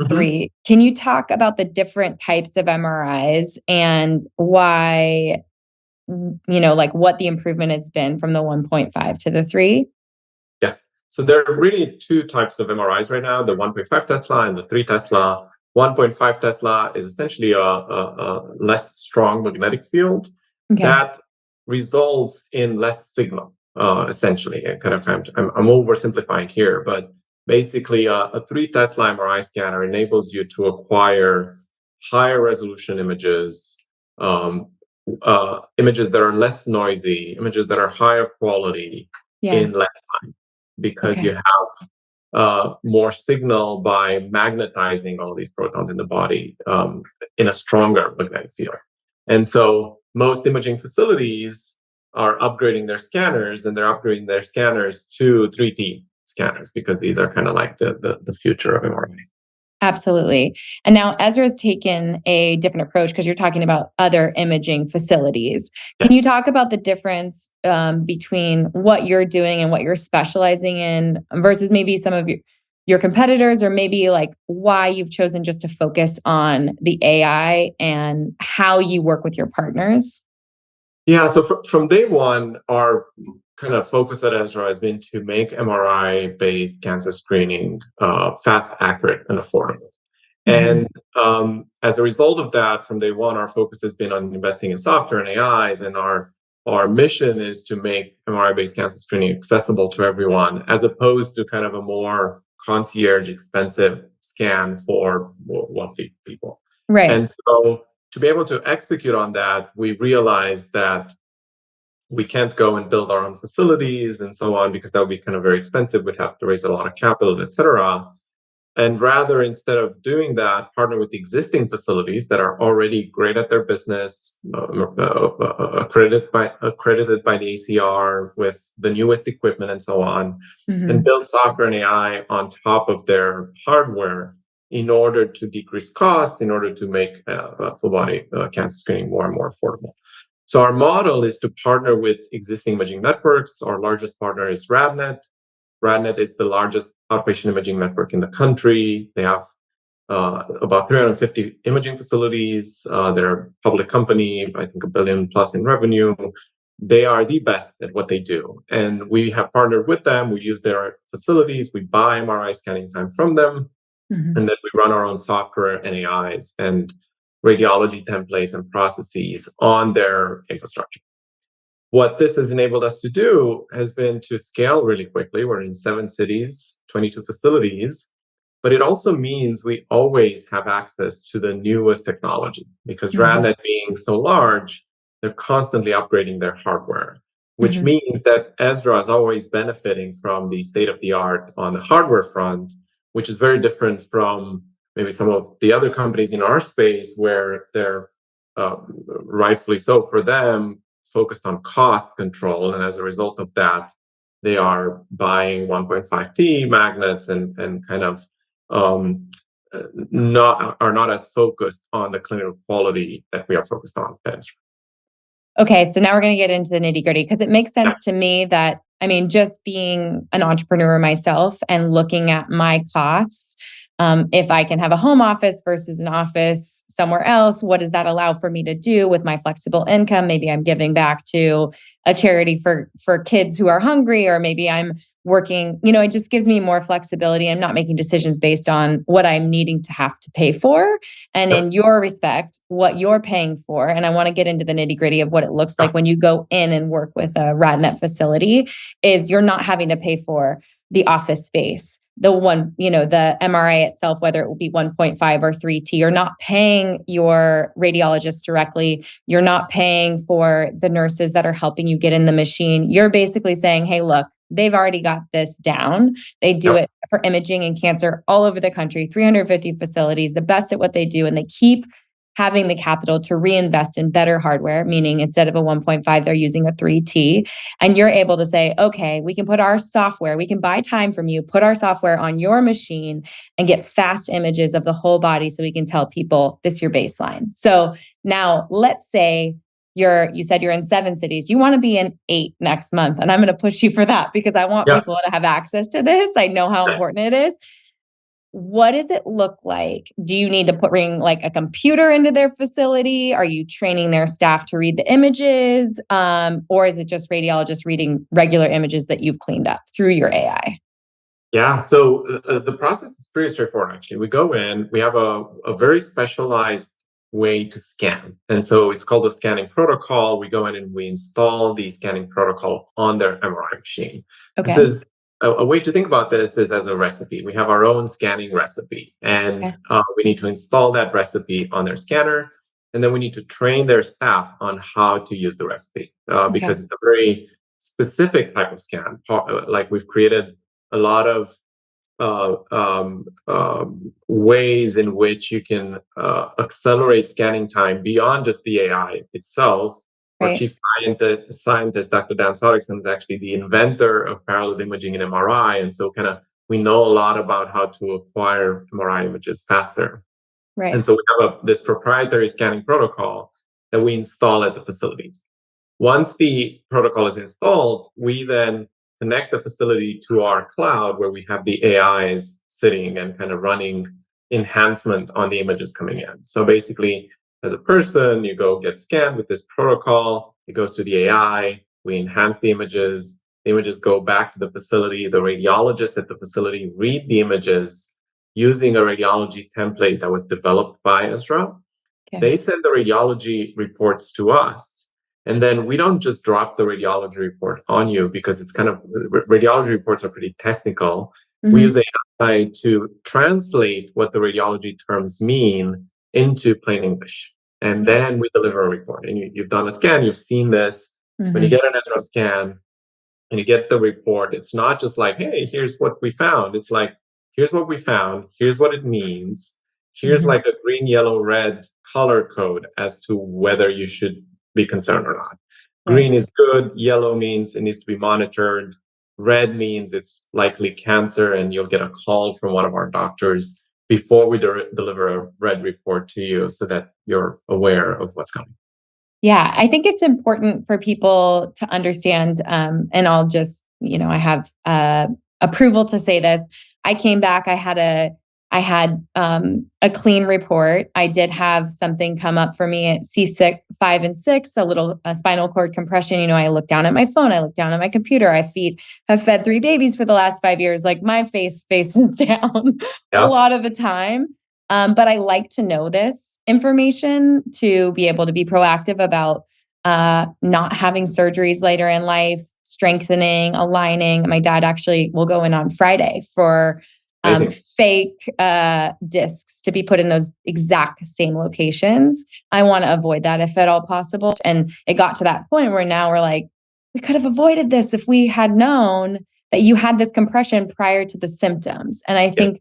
3. Can you talk about the different types of MRIs and why, like what the improvement has been from the 1.5 to the 3? Yes. So there are really two types of MRIs right now, the 1.5 Tesla and the 3 Tesla. 1.5 Tesla is essentially a less strong magnetic field that results in less signal, essentially. I'm oversimplifying here, but basically a 3 Tesla MRI scanner enables you to acquire higher resolution images, images that are less noisy, images that are higher quality in less time, because you have more signal by magnetizing all these protons in the body in a stronger magnetic field. And so most imaging facilities are upgrading their scanners, and they're upgrading their scanners to 3T scanners because these are kind of like the future of MRI. Absolutely. And now Ezra's taken a different approach because you're talking about other imaging facilities. Can you talk about the difference between what you're doing and what you're specializing in versus maybe some of your competitors, or maybe like why you've chosen just to focus on the AI and how you work with your partners? Yeah, so from day one, our kind of focus at Ezra has been to make MRI-based cancer screening fast, accurate, and affordable. And as a result of that, from day one, our focus has been on investing in software and AIs, and our mission is to make MRI-based cancer screening accessible to everyone, as opposed to kind of a more concierge, expensive scan for wealthy people. Right. And so to be able to execute on that, we realized that we can't go and build our own facilities and so on, because that would be kind of very expensive. We'd have to raise a lot of capital, et cetera. And rather, instead of doing that, partner with existing facilities that are already great at their business, accredited by the ACR with the newest equipment and so on, and build software and AI on top of their hardware in order to decrease costs, in order to make full body cancer screening more and more affordable. So our model is to partner with existing imaging networks. Our largest partner is RadNet. RadNet is the largest outpatient imaging network in the country. They have about 350 imaging facilities. They're a public company, I think $1 billion plus in revenue. They are the best at what they do. And we have partnered with them. We use their facilities. We buy MRI scanning time from them. Mhm. And then we run our own software and AIs and radiology templates and processes on their infrastructure. What this has enabled us to do has been to scale really quickly. We're in 7 cities, 22 facilities, but it also means we always have access to the newest technology because Mhm. RadNet being so large, they're constantly upgrading their hardware, which Mhm. means that Ezra is always benefiting from the state of the art on the hardware front, which is very different from maybe some of the other companies in our space where they're rightfully so for them focused on cost control. And as a result of that, they are buying 1.5T magnets and kind of not as focused on the clinical quality that we are focused on. Okay, so now we're going to get into the nitty gritty because it makes sense to me that, I mean, just being an entrepreneur myself and looking at my costs, if I can have a home office versus an office somewhere else, what does that allow for me to do with my flexible income? Maybe I'm giving back to a charity for kids who are hungry, or maybe I'm working, it just gives me more flexibility. I'm not making decisions based on what I'm needing to have to pay for. And in your respect, what you're paying for, and I want to get into the nitty gritty of what it looks like when you go in and work with a RadNet facility, is you're not having to pay for the office space. The MRI itself, whether it will be 1.5 or 3T, you're not paying your radiologist directly. You're not paying for the nurses that are helping you get in the machine. You're basically saying, hey, look, they've already got this down. They do it for imaging and cancer all over the country, 350 facilities, the best at what they do. And they keep having the capital to reinvest in better hardware, meaning instead of a 1.5, they're using a 3T. And you're able to say, okay, we can put our software, we can buy time from you, put our software on your machine and get fast images of the whole body so we can tell people this is your baseline. So now let's say you said you're in 7 cities. You want to be in 8 next month. And I'm going to push you for that because I want people to have access to this. I know how important it is. What does it look like? Do you need to bring like a computer into their facility? Are you training their staff to read the images? Or is it just radiologists reading regular images that you've cleaned up through your AI? Yeah, so the process is pretty straightforward, actually. We go in, we have a very specialized way to scan. And so it's called the scanning protocol. We go in and we install the scanning protocol on their MRI machine. Okay. This is a way to think about this is as a recipe. We have our own scanning recipe, and we need to install that recipe on their scanner. And then we need to train their staff on how to use the recipe because it's a very specific type of scan. Like we've created a lot of ways in which you can accelerate scanning time beyond just the AI itself. Our chief scientist, Dr. Dan Sodickson, is actually the inventor of parallel imaging in MRI. And so we know a lot about how to acquire MRI images faster. Right. And so we have this proprietary scanning protocol that we install at the facilities. Once the protocol is installed, we then connect the facility to our cloud where we have the AIs sitting and kind of running enhancement on the images coming in. So basically, as a person, you go get scanned with this protocol, it goes to the AI, we enhance the images go back to the facility, the radiologist at the facility read the images using a radiology template that was developed by Ezra. They send the radiology reports to us. And then we don't just drop the radiology report on you because it's kind of, radiology reports are pretty technical. We use AI to translate what the radiology terms mean into plain English. And then we deliver a report. And you've done a scan, you've seen this. When you get an Ezra scan and you get the report, it's not just like, hey, here's what we found. It's like, here's what we found, here's what it means. Here's like a green, yellow, red color code as to whether you should be concerned or not. Green is good, yellow means it needs to be monitored, red means it's likely cancer and you'll get a call from one of our doctors before we deliver a red report to you so that you're aware of what's coming. Yeah, I think it's important for people to understand, and I'll just, I have approval to say this. I came back, I had a clean report. I did have something come up for me at C6, 5 and 6, a little spinal cord compression. I look down at my phone, I look down at my computer. Have fed 3 babies for the last 5 years. Like my face faces down a lot of the time. But I like to know this information to be able to be proactive about not having surgeries later in life, strengthening, aligning. My dad actually will go in on Friday for fake discs to be put in those exact same locations. I want to avoid that if at all possible. And it got to that point where now we're like, we could have avoided this if we had known that you had this compression prior to the symptoms. And I think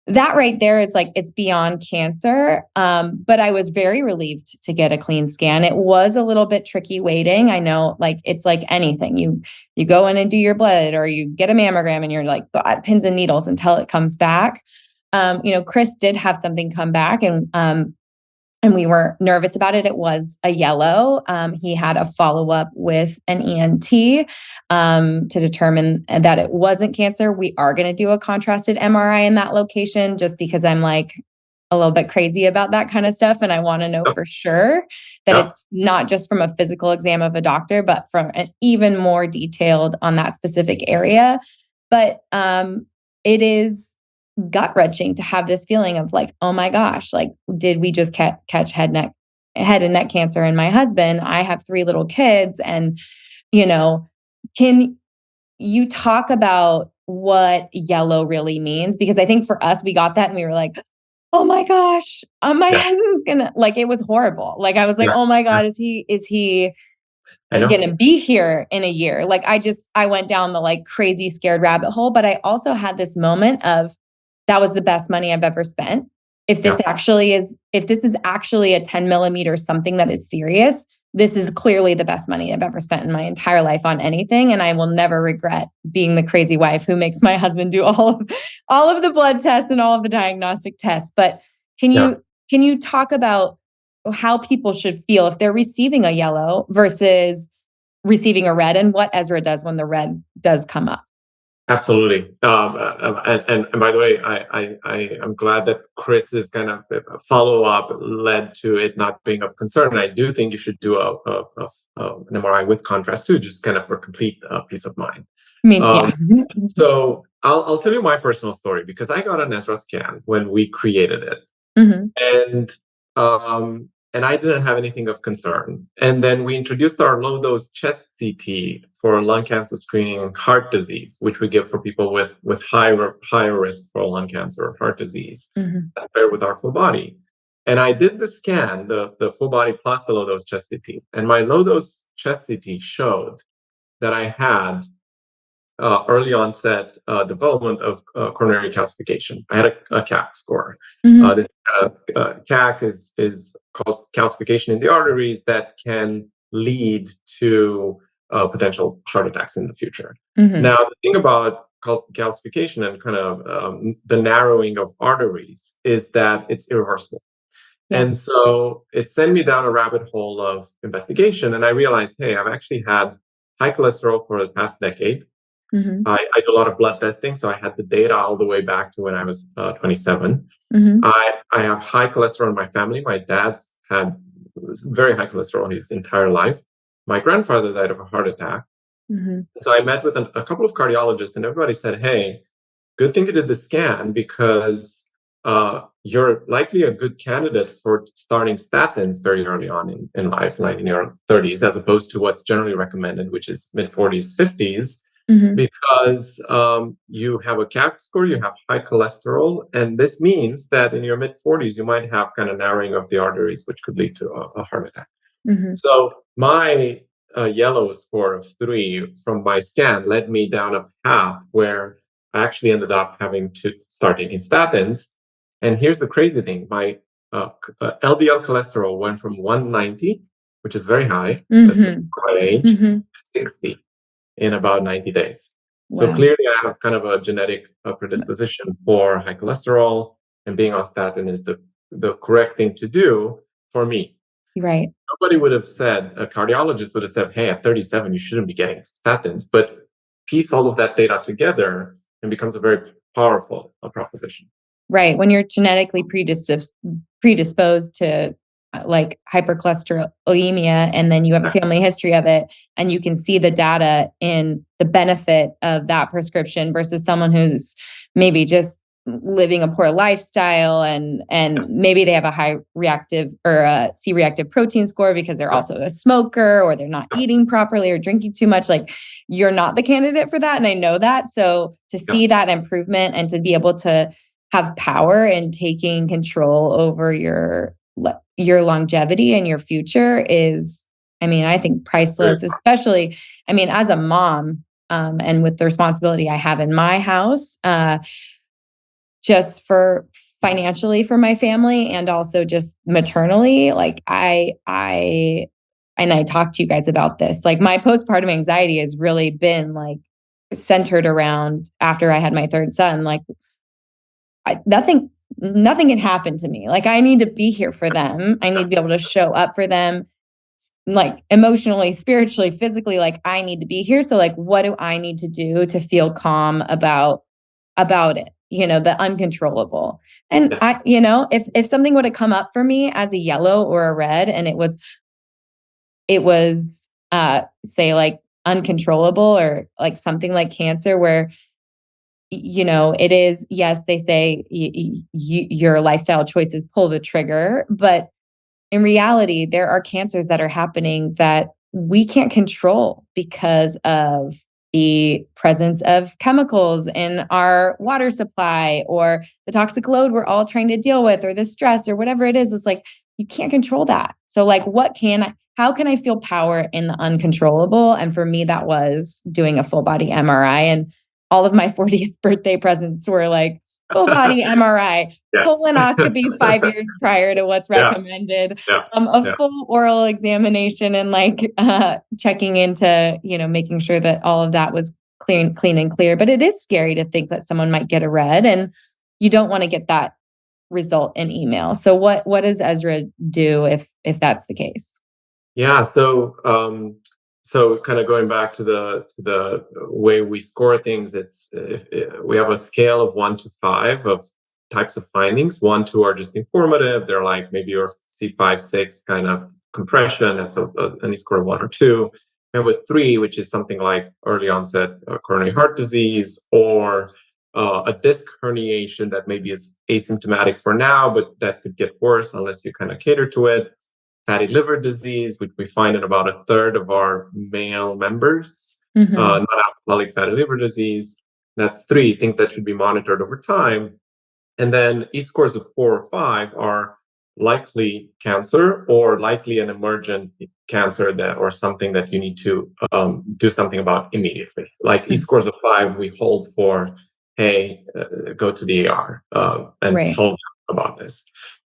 that right there is like, it's beyond cancer. But I was very relieved to get a clean scan. It was a little bit tricky waiting. I know, like, it's like anything. You go in and do your blood, or you get a mammogram and you're like, God, pins and needles until it comes back. Chris did have something come back, and we were nervous about it. It was a yellow. He had a follow-up with an ENT to determine that it wasn't cancer. We are going to do a contrasted MRI in that location just because I'm like a little bit crazy about that kind of stuff. And I want to know for sure that it's not just from a physical exam of a doctor, but from an even more detailed on that specific area. But it is gut-wrenching to have this feeling of like, oh my gosh, like, did we just catch head and neck cancer in my husband? I have 3 little kids. And, can you talk about what yellow really means? Because I think for us, we got that and we were like, oh my gosh, my husband's gonna, like, it was horrible. Like, I was like, oh my God, is he going to be here in a year? Like, I went down the like crazy scared rabbit hole, but I also had this moment of, that was the best money I've ever spent. If this is actually a 10 millimeter, something that is serious, this is clearly the best money I've ever spent in my entire life on anything. And I will never regret being the crazy wife who makes my husband do all of the blood tests and all of the diagnostic tests. But can you talk about how people should feel if they're receiving a yellow versus receiving a red, and what Ezra does when the red does come up? Absolutely. And by the way, I am glad that Chris's kind of follow-up led to it not being of concern. And I do think you should do an MRI with contrast too, just kind of for complete peace of mind. So I'll tell you my personal story, because I got an Ezra scan when we created it. And I didn't have anything of concern. And then we introduced our low-dose chest CT for lung cancer screening and heart disease, which we give for people with higher risk for lung cancer or heart disease, compared with our full body. And I did the scan, the full body plus the low-dose chest CT. And my low-dose chest CT showed that I had early onset development of coronary calcification. I had a CAC score. This CAC is called calcification in the arteries that can lead to potential heart attacks in the future. Now, the thing about calcification and kind of the narrowing of arteries is that it's irreversible. And so it sent me down a rabbit hole of investigation. And I realized, hey, I've actually had high cholesterol for the past decade. I do a lot of blood testing, so I had the data all the way back to when I was 27. I have high cholesterol in my family. My dad's had very high cholesterol his entire life. My grandfather died of a heart attack. So I met with a couple of cardiologists, and everybody said, hey, good thing you did the scan, because you're likely a good candidate for starting statins very early on in life, like in your 30s, as opposed to what's generally recommended, which is mid-40s, 50s. Because you have a CAC score, you have high cholesterol, and this means that in your mid-40s, you might have kind of narrowing of the arteries, which could lead to a heart attack. So my yellow score of 3 from my scan led me down a path where I actually ended up having to start taking statins. And here's the crazy thing. My LDL cholesterol went from 190, which is very high, that's for my age, to 60. In about 90 days. So clearly I have kind of a genetic predisposition for high cholesterol. and being on statin is the correct thing to do for me. Right. Nobody would have said, a cardiologist would have said, hey, at 37, you shouldn't be getting statins. But piece all of that data together and becomes a very powerful proposition. Right. When you're genetically predisposed to like hypercholesterolemia, and then you have a family history of it, and you can see the data in the benefit of that prescription versus someone who's maybe just living a poor lifestyle, and maybe they have a high reactive or a C-reactive protein score because they're also a smoker, or they're not eating properly or drinking too much. Like, you're not the candidate for that. And I know that. So to see that improvement and to be able to have power in taking control over your longevity and your future is, I mean, I think priceless, especially, I mean, as a mom, and with the responsibility I have in my house, just for financially for my family, and also just maternally, like I talked to you guys about this, like my postpartum anxiety has really been like centered around after I had my third son, like nothing can happen to me. Like, I need to be here for them. I need to be able to show up for them, like emotionally, spiritually, physically. Like, I need to be here. So like, what do I need to do to feel calm about it? You know, the uncontrollable. And I, you know, if something would have come up for me as a yellow or a red, and it was say like uncontrollable, or like something like cancer, where, you know, it is, yes, they say your lifestyle choices pull the trigger, but in reality, there are cancers that are happening that we can't control because of the presence of chemicals in our water supply, or the toxic load we're all trying to deal with, or the stress, or whatever it is. It's like, you can't control that. So like, how can I feel power in the uncontrollable? And for me, that was doing a full body MRI. And all of my 40th birthday presents were like full body MRI, colonoscopy 5 years prior to what's recommended, a full oral examination, and like checking into, you know, making sure that all of that was clean and clear. But it is scary to think that someone might get a red, and you don't want to get that result in email. So what does Ezra do if that's the case? Yeah. So kind of going back to the way we score things, we have a scale of 1 to 5 of types of findings. 1, 2 are just informative. They're like maybe your C5, 6 kind of compression. That's any score of 1 or 2. And with 3, which is something like early onset coronary heart disease, or a disc herniation that maybe is asymptomatic for now, but that could get worse unless you kind of cater to it. Fatty liver disease, which we find in about a third of our male members, non-alcoholic fatty liver disease. That's 3 things that should be monitored over time. And then E-scores of 4 or 5 are likely cancer, or likely an emergent cancer or something that you need to do something about immediately. Like E-scores of 5, we hold for, hey, go to the ER and tell them about this.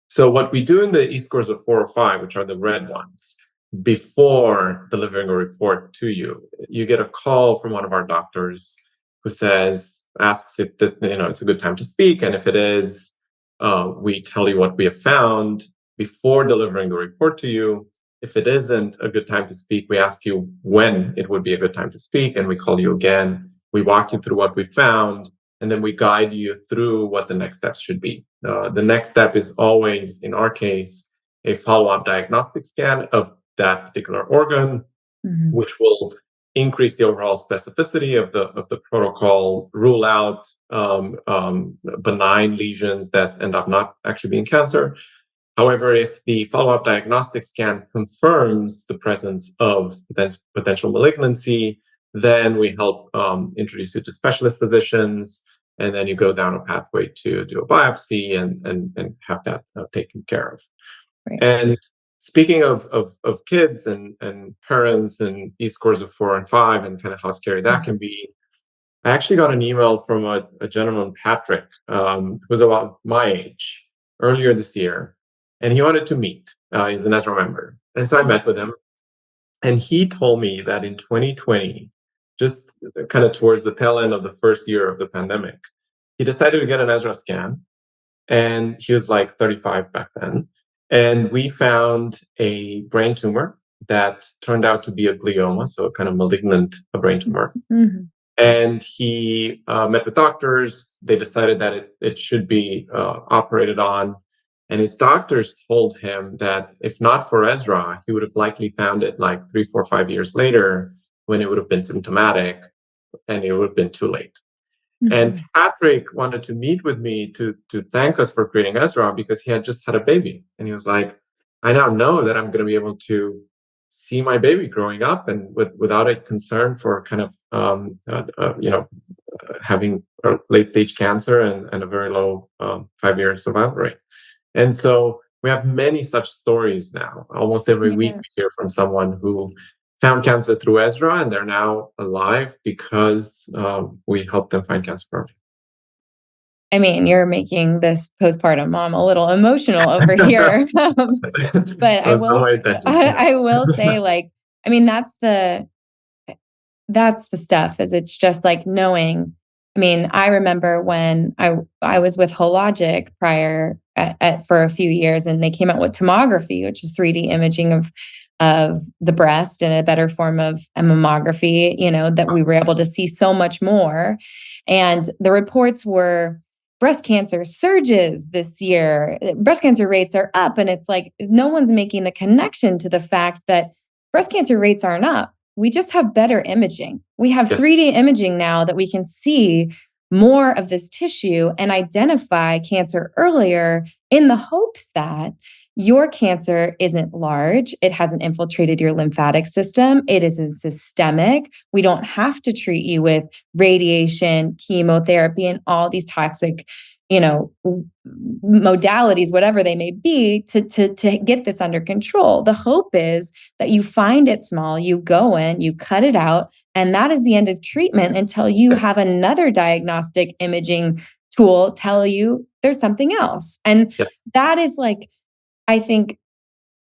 So what we do in the E-scores of 4 or 5, which are the red ones, before delivering a report to you, you get a call from one of our doctors who asks if it's a good time to speak, and if it is, we tell you what we have found before delivering the report to you. If it isn't a good time to speak, we ask you when it would be a good time to speak, and we call you again. We walk you through what we found, and then we guide you through what the next steps should be. The next step is always, in our case, a follow-up diagnostic scan of that particular organ, which will increase the overall specificity of the protocol, rule out benign lesions that end up not actually being cancer. However, if the follow-up diagnostic scan confirms the presence of potential malignancy, then we help introduce you to specialist physicians, and then you go down a pathway to do a biopsy and have that taken care of. Right. And speaking of kids and parents and E-scores of 4 and 5 and kind of how scary that can be, I actually got an email from a gentleman, Patrick, who was about my age, earlier this year, and he wanted to meet. He's an Ezra member. And so I met with him, and he told me that in 2020, just kind of towards the tail end of the first year of the pandemic, he decided to get an Ezra scan. and he was like 35 back then. And we found a brain tumor that turned out to be a glioma, so a kind of malignant brain tumor. Mhm. And he met with doctors. They decided that it should be operated on. And his doctors told him that if not for Ezra, he would have likely found it like 3, 4, 5 years later when it would have been symptomatic and it would have been too late. And Patrick wanted to meet with me to thank us for creating Ezra because he had just had a baby. And he was like, I now know that I'm going to be able to see my baby growing up and without a concern for kind of, having a late stage cancer and a very low 5-year survival rate. And so we have many such stories now. Almost every week we hear from someone who found cancer through Ezra, and they're now alive because we helped them find cancer early. I mean, you're making this postpartum mom a little emotional over here. But I will say, like, I mean, that's the stuff, is it's just like knowing. I mean, I remember when I was with Hologic prior for a few years, and they came out with tomography, which is 3D imaging of the breast and a better form of mammography, that we were able to see so much more. And the reports were breast cancer surges this year. Breast cancer rates are up. And it's like, no one's making the connection to the fact that breast cancer rates aren't up. We just have better imaging. We have 3D imaging now that we can see more of this tissue and identify cancer earlier in the hopes that your cancer isn't large. It hasn't infiltrated your lymphatic system. It isn't systemic. We don't have to treat you with radiation, chemotherapy, and all these toxic, modalities, whatever they may be, to get this under control. The hope is that you find it small, you go in, you cut it out, and that is the end of treatment until you have another diagnostic imaging tool tell you there's something else. And that is, like, I think,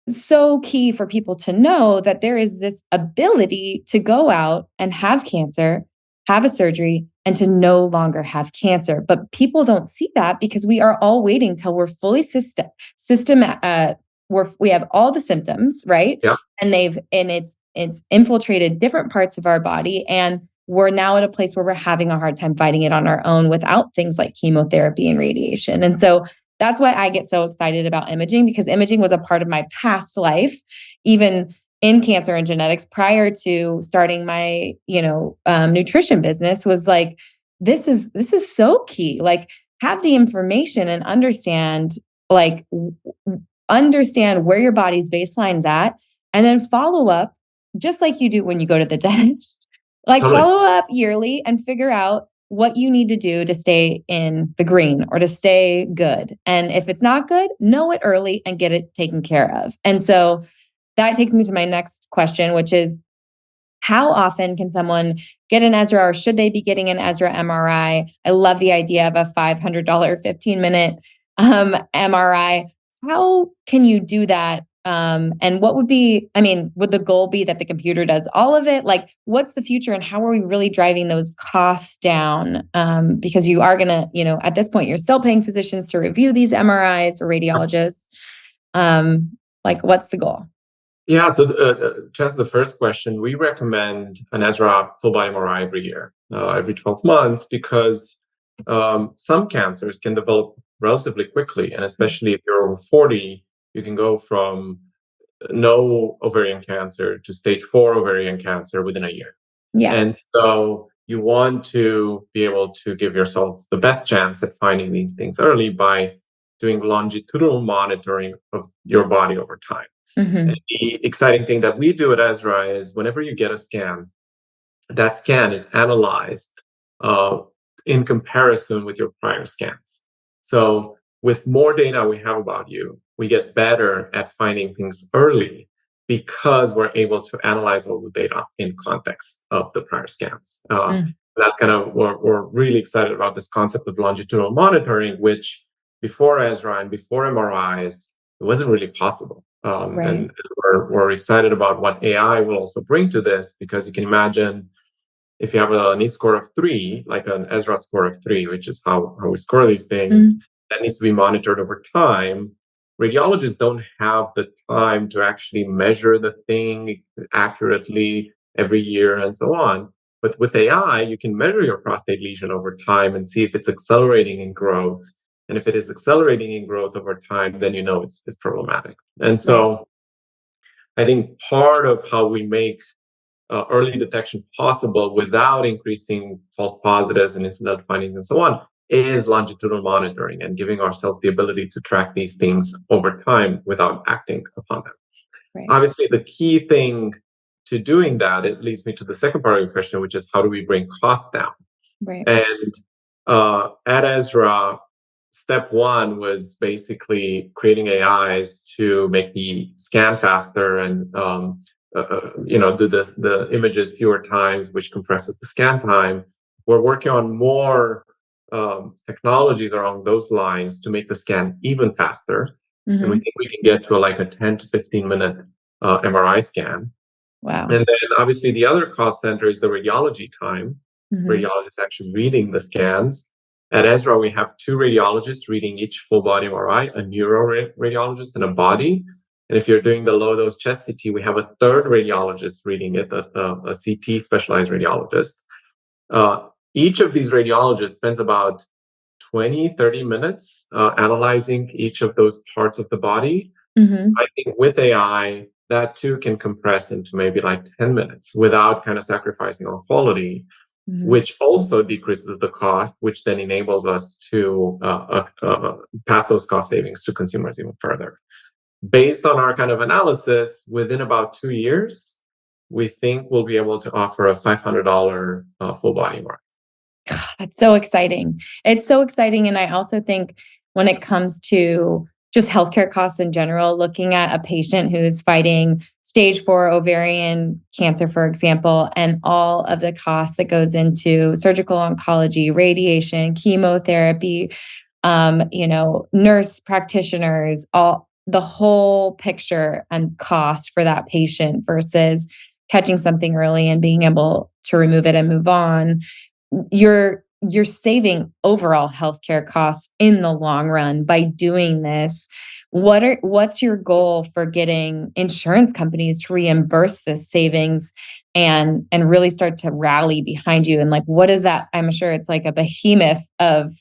so key for people to know that there is this ability to go out and have cancer, have a surgery, and to no longer have cancer. But people don't see that because we are all waiting till we're fully we have all the symptoms, right? Yeah. And it's infiltrated different parts of our body. And we're now at a place where we're having a hard time fighting it on our own without things like chemotherapy and radiation. And so that's why I get so excited about imaging, because imaging was a part of my past life, even in cancer and genetics, prior to starting my, nutrition business. Was like, this is so key. Like, have the information and understand where your body's baseline's at, and then follow up, just like you do when you go to the dentist. Like, follow up yearly and figure out what you need to do to stay in the green or to stay good. And if it's not good, know it early and get it taken care of. And so that takes me to my next question, which is, how often can someone get an Ezra, or should they be getting an Ezra MRI? I love the idea of a $500, 15-minute MRI. How can you do that? And what would the goal be that the computer does all of it? Like, what's the future, and how are we really driving those costs down? Because you are going to, at this point, you're still paying physicians to review these MRIs or radiologists. What's the goal? Yeah, so to answer the first question, we recommend an Ezra full body MRI every year, every 12 months, because some cancers can develop relatively quickly. And especially if you're over 40, you can go from no ovarian cancer to stage 4 ovarian cancer within a year. Yeah. And so you want to be able to give yourself the best chance at finding these things early by doing longitudinal monitoring of your body over time. And the exciting thing that we do at Ezra is, whenever you get a scan, that scan is analyzed in comparison with your prior scans. So with more data we have about you, we get better at finding things early because we're able to analyze all the data in context of the prior scans. That's kind of, we're really excited about this concept of longitudinal monitoring, which before Ezra and before MRIs, it wasn't really possible. And we're excited about what AI will also bring to this, because you can imagine if you have an E score of 3, like an Ezra score of 3, which is how we score these things, that needs to be monitored over time. Radiologists don't have the time to actually measure the thing accurately every year and so on. But with AI, you can measure your prostate lesion over time and see if it's accelerating in growth. And if it is accelerating in growth over time, then you know it's problematic. And so I think part of how we make early detection possible without increasing false positives and incidental findings and so on is longitudinal monitoring and giving ourselves the ability to track these things over time without acting upon them. Right. Obviously, the key thing to doing that, it leads me to the second part of your question, which is how do we bring costs down? Right. And at Ezra, step one was basically creating AIs to make the scan faster and do the images fewer times, which compresses the scan time. We're working on more technologies along those lines to make the scan even faster. And we think we can get to like a 10 to 15 minute MRI scan. Wow. And then obviously the other cost center is the radiology time. Radiologists actually reading the scans. At Ezra, we have 2 radiologists reading each full body MRI, a neuro radiologist and a body. And if you're doing the low dose chest CT, we have a 3rd radiologist reading it, a CT specialized radiologist. Each of these radiologists spends about 20, 30 minutes analyzing each of those parts of the body. I think with AI, that too can compress into maybe like 10 minutes without kind of sacrificing on quality, which also decreases the cost, which then enables us to pass those cost savings to consumers even further. Based on our kind of analysis, within about 2 years, we think we'll be able to offer a $500 full body MRI. That's so exciting. It's so exciting. And I also think when it comes to just healthcare costs in general, looking at a patient who's fighting stage 4 ovarian cancer, for example, and all of the costs that goes into surgical oncology, radiation, chemotherapy, nurse practitioners, all the whole picture and cost for that patient versus catching something early and being able to remove it and move on. You're saving overall healthcare costs in the long run by doing this. What's your goal for getting insurance companies to reimburse this savings and really start to rally behind you? And like, what is that? I'm sure it's like a behemoth of,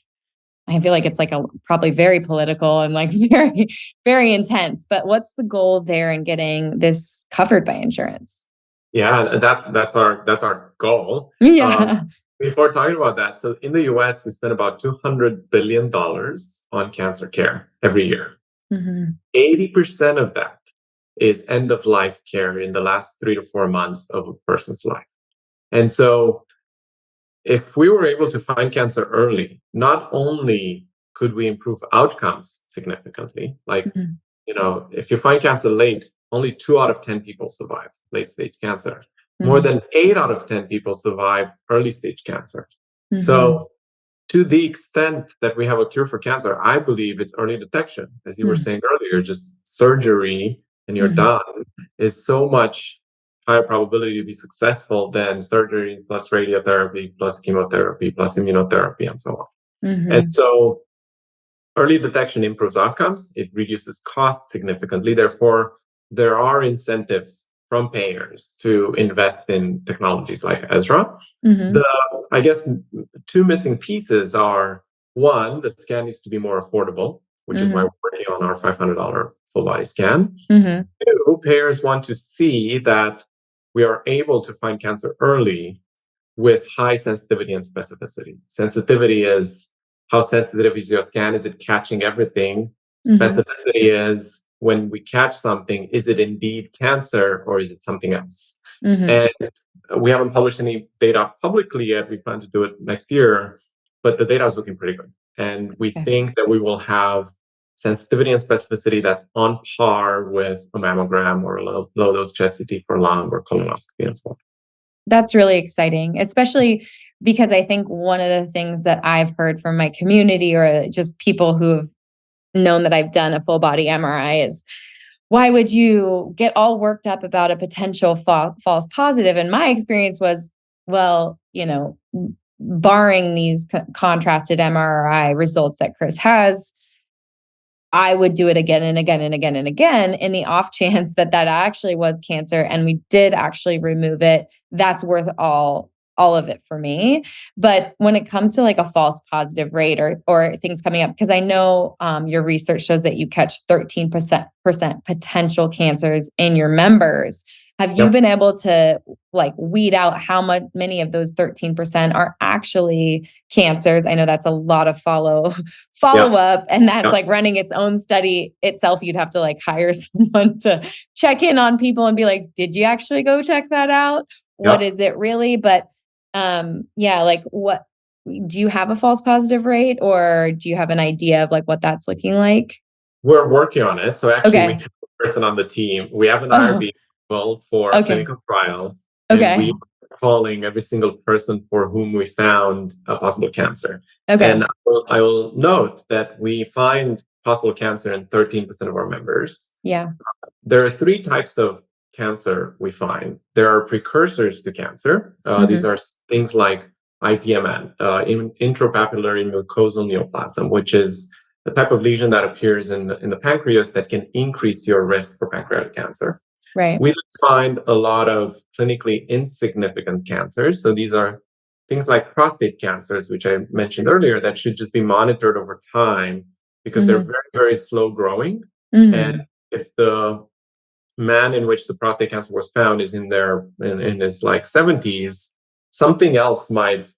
I feel like it's like probably very political and like very, very intense, but what's the goal there in getting this covered by insurance? Yeah, that's our goal. Yeah. Before talking about that, so in the US, we spend about $200 billion on cancer care every year. 80% of that is end of life care in the last 3 to 4 months of a person's life. And so if we were able to find cancer early, not only could we improve outcomes significantly, like, if you find cancer late, only 2 out of 10 people survive late stage cancer. More than 8 out of 10 people survive early stage cancer. So to the extent that we have a cure for cancer, I believe it's early detection. As you were saying earlier, just surgery and you're done is so much higher probability to be successful than surgery plus radiotherapy plus chemotherapy plus immunotherapy and so on. And so early detection improves outcomes. It reduces costs significantly. Therefore, there are incentives from payers to invest in technologies like Ezra. I guess 2 missing pieces are, 1, the scan needs to be more affordable, which is why we're working on our $500 full body scan. 2, payers want to see that we are able to find cancer early with high sensitivity and specificity. Sensitivity is how sensitive is your scan? Is it catching everything? Specificity is when we catch something, is it indeed cancer or is it something else? And we haven't published any data publicly yet. We plan to do it next year, but the data is looking pretty good. And we think that we will have sensitivity and specificity that's on par with a mammogram or a low dose chest CT for lung or colonoscopy and so on. That's really exciting, especially because I think one of the things that I've heard from my community or just people who have known that I've done a full body MRI is, why would you get all worked up about a potential false positive? And my experience was, well, barring these contrasted MRI results that Chris has, I would do it again and again and again and again in the off chance that actually was cancer and we did actually remove it. That's worth all of it for me. But when it comes to like a false positive rate or things coming up, because I know your research shows that you catch 13% potential cancers in your members. Have you been able to like weed out how many of those 13% are actually cancers? I know that's a lot of follow up, and that's like running its own study itself. You'd have to like hire someone to check in on people and be like, did you actually go check that out? What is it really? But like what do you have a false positive rate, or do you have an idea of like what that's looking like? We're working on it. So actually we have a person on the team. We have an IRB for a clinical trial. And we are calling every single person for whom we found a possible cancer. And I will note that we find possible cancer in 13% of our members. Yeah. There are 3 types of cancer we find. There are precursors to cancer. These are things like IPMN, intrapapillary mucosal neoplasm, which is the type of lesion that appears in the pancreas that can increase your risk for pancreatic cancer. Right. We find a lot of clinically insignificant cancers. So these are things like prostate cancers, which I mentioned earlier, that should just be monitored over time because they're very, very slow growing. And if the man in which the prostate cancer was found is in his like 70s, something else might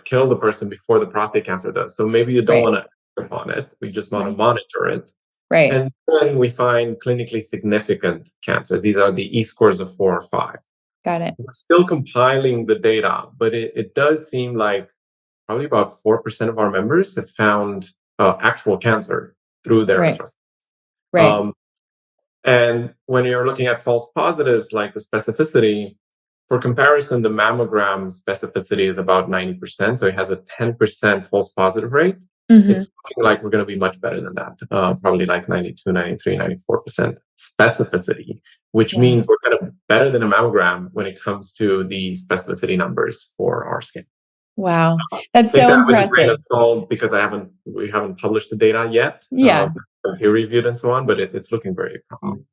kill the person before the prostate cancer does. So maybe you don't want to act upon it. We just want to monitor it. Right. And then we find clinically significant cancers. These are the E-scores of 4 or 5. Got it. We're still compiling the data, but it does seem like probably about 4% of our members have found actual cancer through their ultrasounds. Right. And when you're looking at false positives, like the specificity, for comparison, the mammogram specificity is about 90%. So it has a 10% false positive rate. It's looking like we're going to be much better than that, probably like 92, 93, 94% specificity, which means we're kind of better than a mammogram when it comes to the specificity numbers for our skin. Wow. That's so impressive. With a grain of salt, because we haven't published the data yet. Peer reviewed and so on, but it's looking very promising.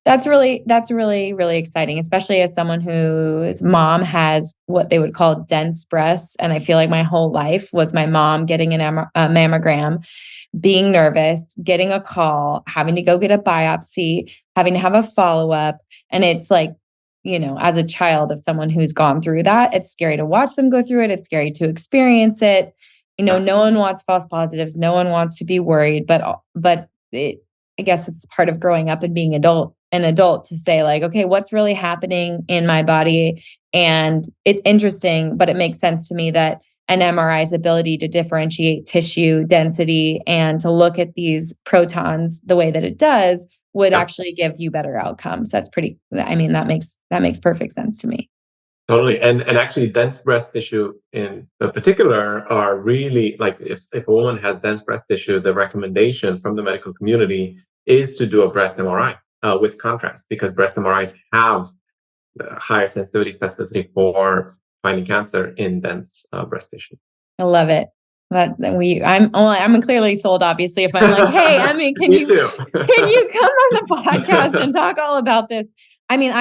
That's really, really exciting, especially as someone whose mom has what they would call dense breasts. And I feel like my whole life was my mom getting a mammogram, being nervous, getting a call, having to go get a biopsy, having to have a follow-up. And it's like, as a child of someone who's gone through that, it's scary to watch them go through it. It's scary to experience it. No one wants false positives. No one wants to be worried, but I guess it's part of growing up and being an adult to say like, okay, what's really happening in my body? And it's interesting, but it makes sense to me that an MRI's ability to differentiate tissue density and to look at these protons the way that it does would actually give you better outcomes. That makes perfect sense to me. Totally. And actually dense breast tissue in particular are really like if a woman has dense breast tissue, the recommendation from the medical community is to do a breast MRI with contrast, because breast MRIs have higher sensitivity specificity for finding cancer in dense breast tissue. I love it. I'm clearly sold, obviously, if I'm like, hey, Emi, can you come on the podcast and talk all about this? I mean,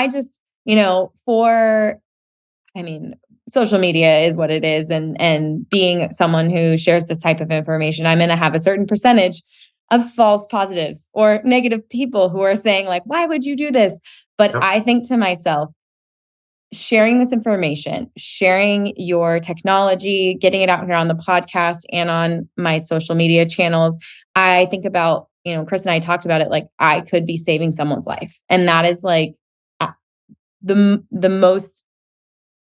social media is what it is. And being someone who shares this type of information, I'm going to have a certain percentage of false positives or negative people who are saying like, why would you do this? But I think to myself, sharing this information, sharing your technology, getting it out here on the podcast and on my social media channels, I think about, Chris and I talked about it, like I could be saving someone's life. And that is like the most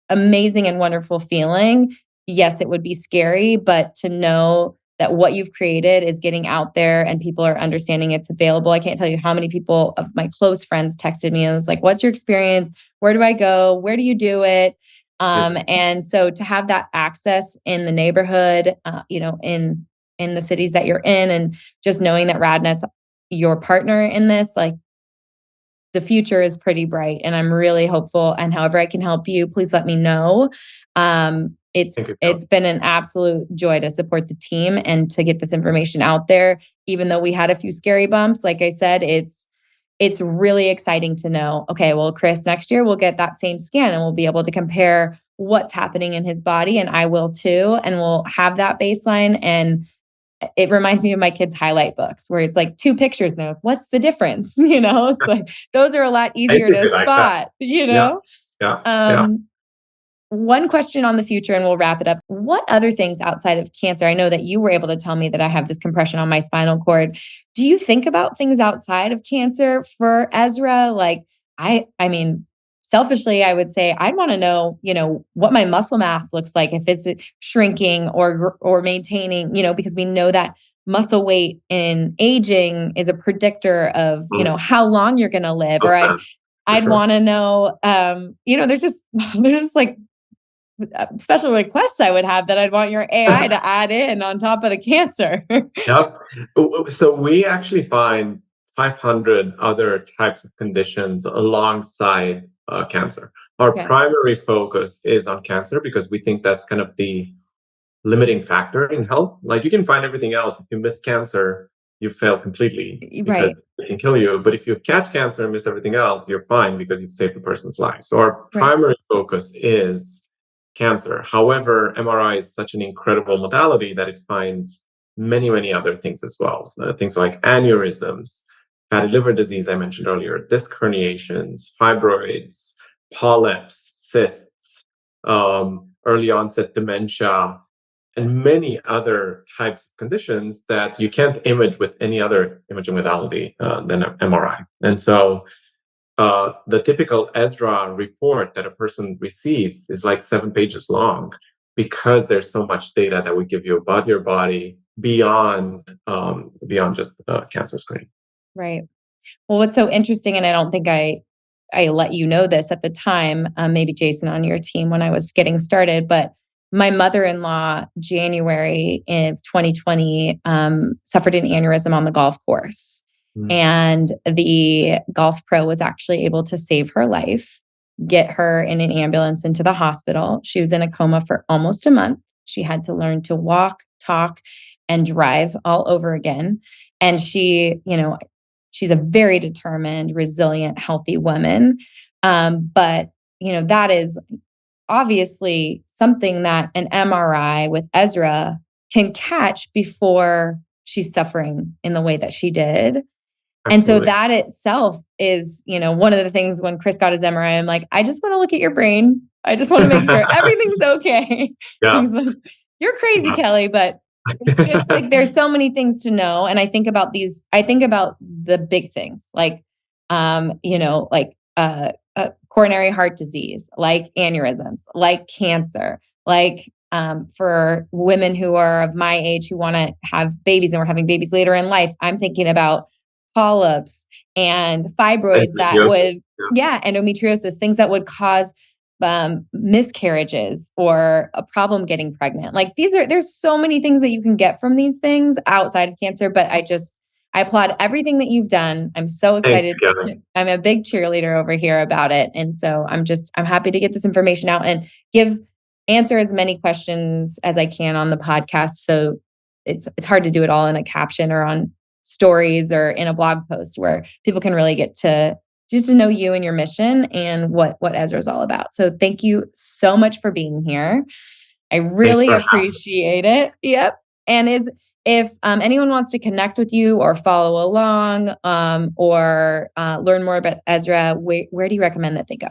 amazing and wonderful feeling. Yes, it would be scary, but to know that what you've created is getting out there and people are understanding it's available. I can't tell you how many people of my close friends texted me and was like, what's your experience? Where do I go? Where do you do it? And so to have that access in the neighborhood, in the cities that you're in, and just knowing that RadNet's your partner in this, like the future is pretty bright and I'm really hopeful. And however I can help you, please let me know. Thank you. It's been an absolute joy to support the team and to get this information out there. Even though we had a few scary bumps, like I said, it's really exciting to know, okay, well, Chris, next year we'll get that same scan and we'll be able to compare what's happening in his body, and I will too, and we'll have that baseline. And it reminds me of my kids' highlight books where it's like 2 pictures now. What's the difference? It's like those are a lot easier to like spot, Yeah. One question on the future, and we'll wrap it up. What other things outside of cancer? I know that you were able to tell me that I have this compression on my spinal cord. Do you think about things outside of cancer for Ezra? Like, I mean, selfishly, I would say I'd want to know, what my muscle mass looks like, if it's shrinking or maintaining, because we know that muscle weight in aging is a predictor of, how long you're going to live. Or I'd want to know, there's just like special requests I would have that I'd want your AI to add in on top of the cancer. Yep. So we actually find 500 other types of conditions alongside cancer. Our primary focus is on cancer because we think that's kind of the limiting factor in health. Like, you can find everything else. If you miss cancer, you fail completely because it can kill you. But if you catch cancer and miss everything else, you're fine because you've saved a person's life. So our primary focus is cancer. However, MRI is such an incredible modality that it finds many, many other things as well. So things like aneurysms, fatty liver disease I mentioned earlier, disc herniations, fibroids, polyps, cysts, early onset dementia, and many other types of conditions that you can't image with any other imaging modality than MRI. And so the typical Ezra report that a person receives is like 7 pages long because there's so much data that we give you about your body beyond just cancer screening. Right. Well, what's so interesting, and I don't think I let you know this at the time, maybe Jason on your team when I was getting started, but my mother-in-law, January of 2020, suffered an aneurysm on the golf course. And the golf pro was actually able to save her life, get her in an ambulance into the hospital. She was in a coma for almost a month. She had to learn to walk, talk, and drive all over again. And she, she's a very determined, resilient, healthy woman. But, that is obviously something that an MRI with Ezra can catch before she's suffering in the way that she did. Absolutely. And so that itself is, one of the things when Chris got his MRI, I'm like, I just want to look at your brain. I just want to make sure everything's okay. Yeah. He's like, you're crazy, Kelly, but it's just like, there's so many things to know. And I think about the big things like, coronary heart disease, like aneurysms, like cancer, like for women who are of my age who want to have babies and we're having babies later in life, I'm thinking about polyps and fibroids endometriosis, things that would cause miscarriages or a problem getting pregnant. Like there's so many things that you can get from these things outside of cancer, but I applaud everything that you've done. I'm so excited. I'm a big cheerleader over here about it. And so I'm happy to get this information out and answer as many questions as I can on the podcast. So it's hard to do it all in a caption or on stories or in a blog post where people can really get to know you and your mission and what Ezra is all about. So thank you so much for being here. I really appreciate it. Yep. And if anyone wants to connect with you or follow along or learn more about Ezra, where do you recommend that they go?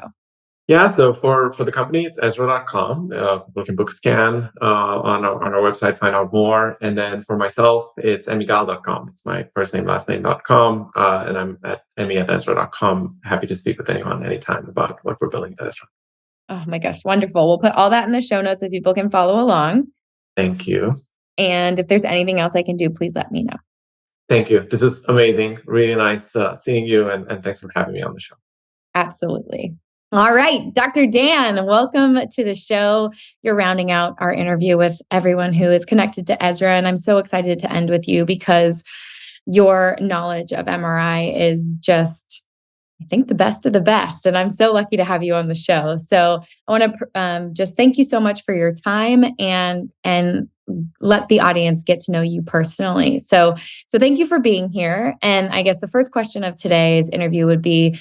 Yeah, so for the company, it's Ezra.com. We can book a scan on our website, find out more. And then for myself, it's emigal.com. It's my first name, last name.com. And I'm at emi@ezra.com. Happy to speak with anyone anytime about what we're building at Ezra. Oh my gosh, wonderful. We'll put all that in the show notes so people can follow along. Thank you. And if there's anything else I can do, please let me know. Thank you. This is amazing. Really nice seeing you. And thanks for having me on the show. Absolutely. All right, Dr. Dan, welcome to the show. You're rounding out our interview with everyone who is connected to Ezra. And I'm so excited to end with you because your knowledge of MRI is just I think the best of the best. And I'm so lucky to have you on the show. So I want to just thank you so much for your time and let the audience get to know you personally. So thank you for being here. And I guess the first question of today's interview would be,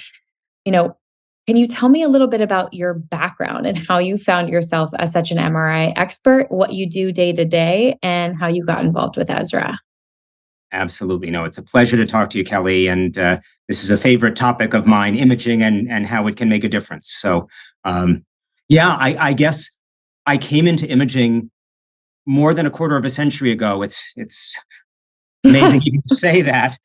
can you tell me a little bit about your background and how you found yourself as such an MRI expert, what you do day to day, and how you got involved with Ezra? Absolutely. No, it's a pleasure to talk to you, Kelly. And this is a favorite topic of mine, imaging and how it can make a difference. So, I guess I came into imaging more than a quarter of a century ago. It's amazing even to say that,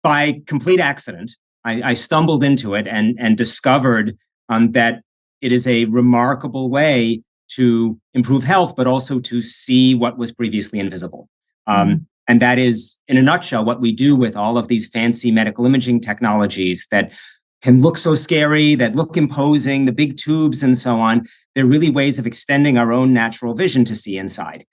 by complete accident. I stumbled into it and discovered that it is a remarkable way to improve health, but also to see what was previously invisible. And that is, in a nutshell, what we do with all of these fancy medical imaging technologies that can look so scary, that look imposing, the big tubes and so on. They're really ways of extending our own natural vision to see inside.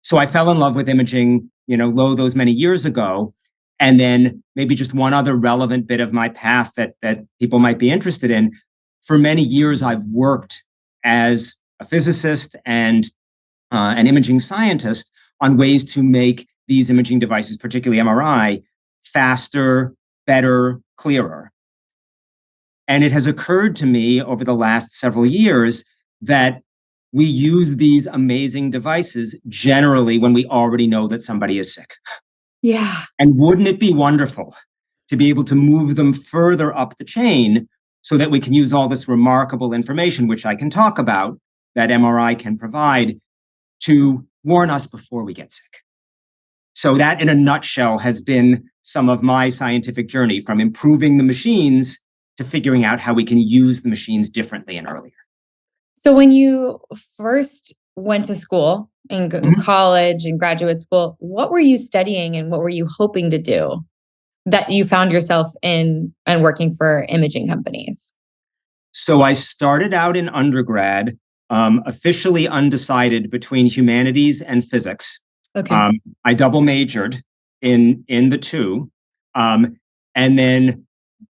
So I fell in love with imaging, those many years ago. And then maybe just one other relevant bit of my path that people might be interested in. For many years, I've worked as a physicist and an imaging scientist on ways to make these imaging devices, particularly MRI, faster, better, clearer. And it has occurred to me over the last several years that we use these amazing devices generally when we already know that somebody is sick. Yeah. And wouldn't it be wonderful to be able to move them further up the chain so that we can use all this remarkable information, which I can talk about, that MRI can provide, to warn us before we get sick? So that, in a nutshell, has been some of my scientific journey, from improving the machines to figuring out how we can use the machines differently and earlier. So when you first went to school, in college and graduate school, what were you studying and what were you hoping to do that you found yourself in and working for imaging companies? So I started out in undergrad, officially undecided between humanities and physics. Okay. I double majored in the two, and then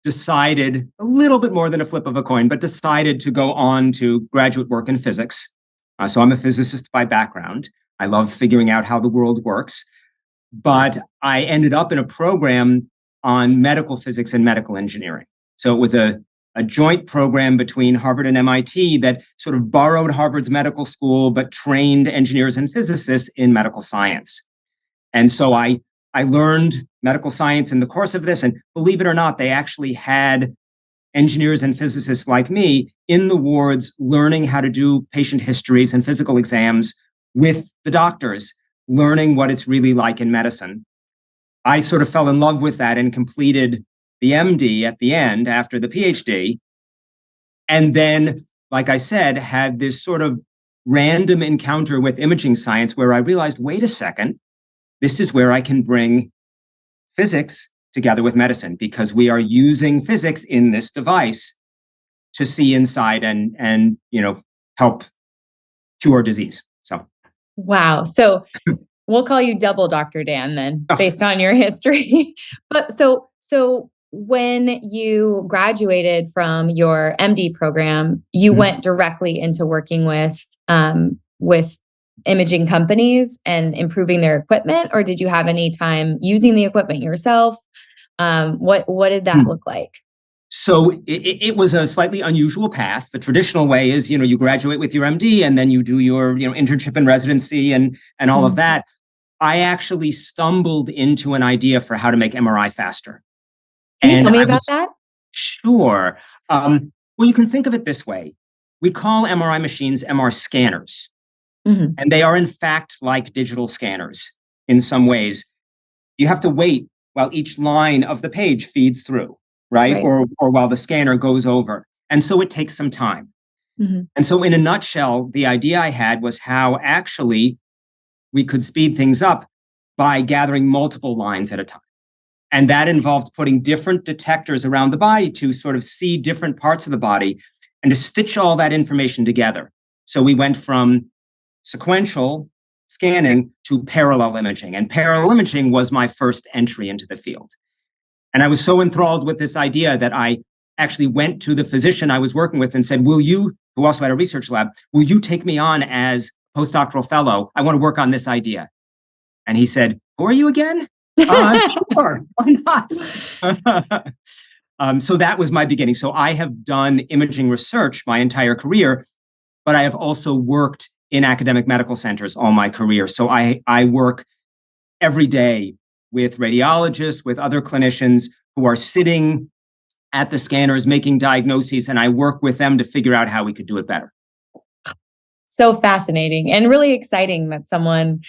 decided, a little bit more than a flip of a coin, but decided to go on to graduate work in physics. So I'm a physicist by background. I love figuring out how the world works. But I ended up in a program on medical physics and medical engineering. So it was a joint program between Harvard and MIT that sort of borrowed Harvard's medical school, but trained engineers and physicists in medical science. And so I learned medical science in the course of this. And believe it or not, they actually had engineers and physicists like me in the wards learning how to do patient histories and physical exams with the doctors, learning what it's really like in medicine. I sort of fell in love with that and completed the MD at the end after the PhD. And then, like I said, had this sort of random encounter with imaging science where I realized, wait a second, this is where I can bring physics together with medicine, because we are using physics in this device to see inside and help cure disease. So wow. So we'll call you double Dr. Dan then, based on your history. But so when you graduated from your MD program, you went directly into working with imaging companies and improving their equipment, or did you have any time using the equipment yourself? What did that look like? So it was a slightly unusual path. The traditional way is, you graduate with your MD and then you do your, internship and residency and all of that. I actually stumbled into an idea for how to make MRI faster. Can you tell me about that? Sure. Well, you can think of it this way. We call MRI machines MR scanners. And they are, in fact, like digital scanners in some ways. You have to wait while each line of the page feeds through, right? Or while the scanner goes over. And so it takes some time. And so in a nutshell, the idea I had was how actually we could speed things up by gathering multiple lines at a time. And that involved putting different detectors around the body to sort of see different parts of the body and to stitch all that information together. So we went from sequential scanning to parallel imaging. And parallel imaging was my first entry into the field. And I was so enthralled with this idea that I actually went to the physician I was working with and said, who also had a research lab, will you take me on as postdoctoral fellow? I want to work on this idea. And he said, who are you again? Sure, why not? So that was my beginning. So I have done imaging research my entire career, but I have also worked in academic medical centers all my career. So I work every day with radiologists, with other clinicians who are sitting at the scanners making diagnoses, and I work with them to figure out how we could do it better. So fascinating and really exciting that someone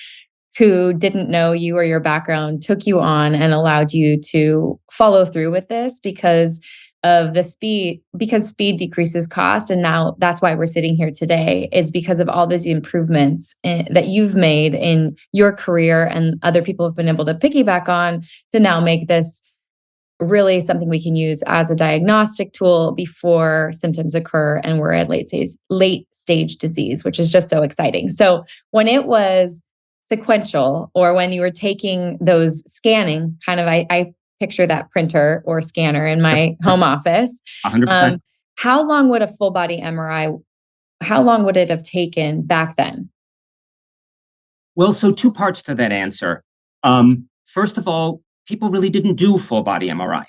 who didn't know you or your background took you on and allowed you to follow through with this because of the speed, because speed decreases cost. And now that's why we're sitting here today, is because of all these improvements that you've made in your career and other people have been able to piggyback on to now make this really something we can use as a diagnostic tool before symptoms occur and we're at late stage disease, which is just so exciting. So when it was sequential, or when you were taking those scanning, kind of, I picture that printer or scanner in my home office. 100%. How long would a full body MRI, how long would it have taken back then? Well, so two parts to that answer. First of all, people really didn't do full body MRI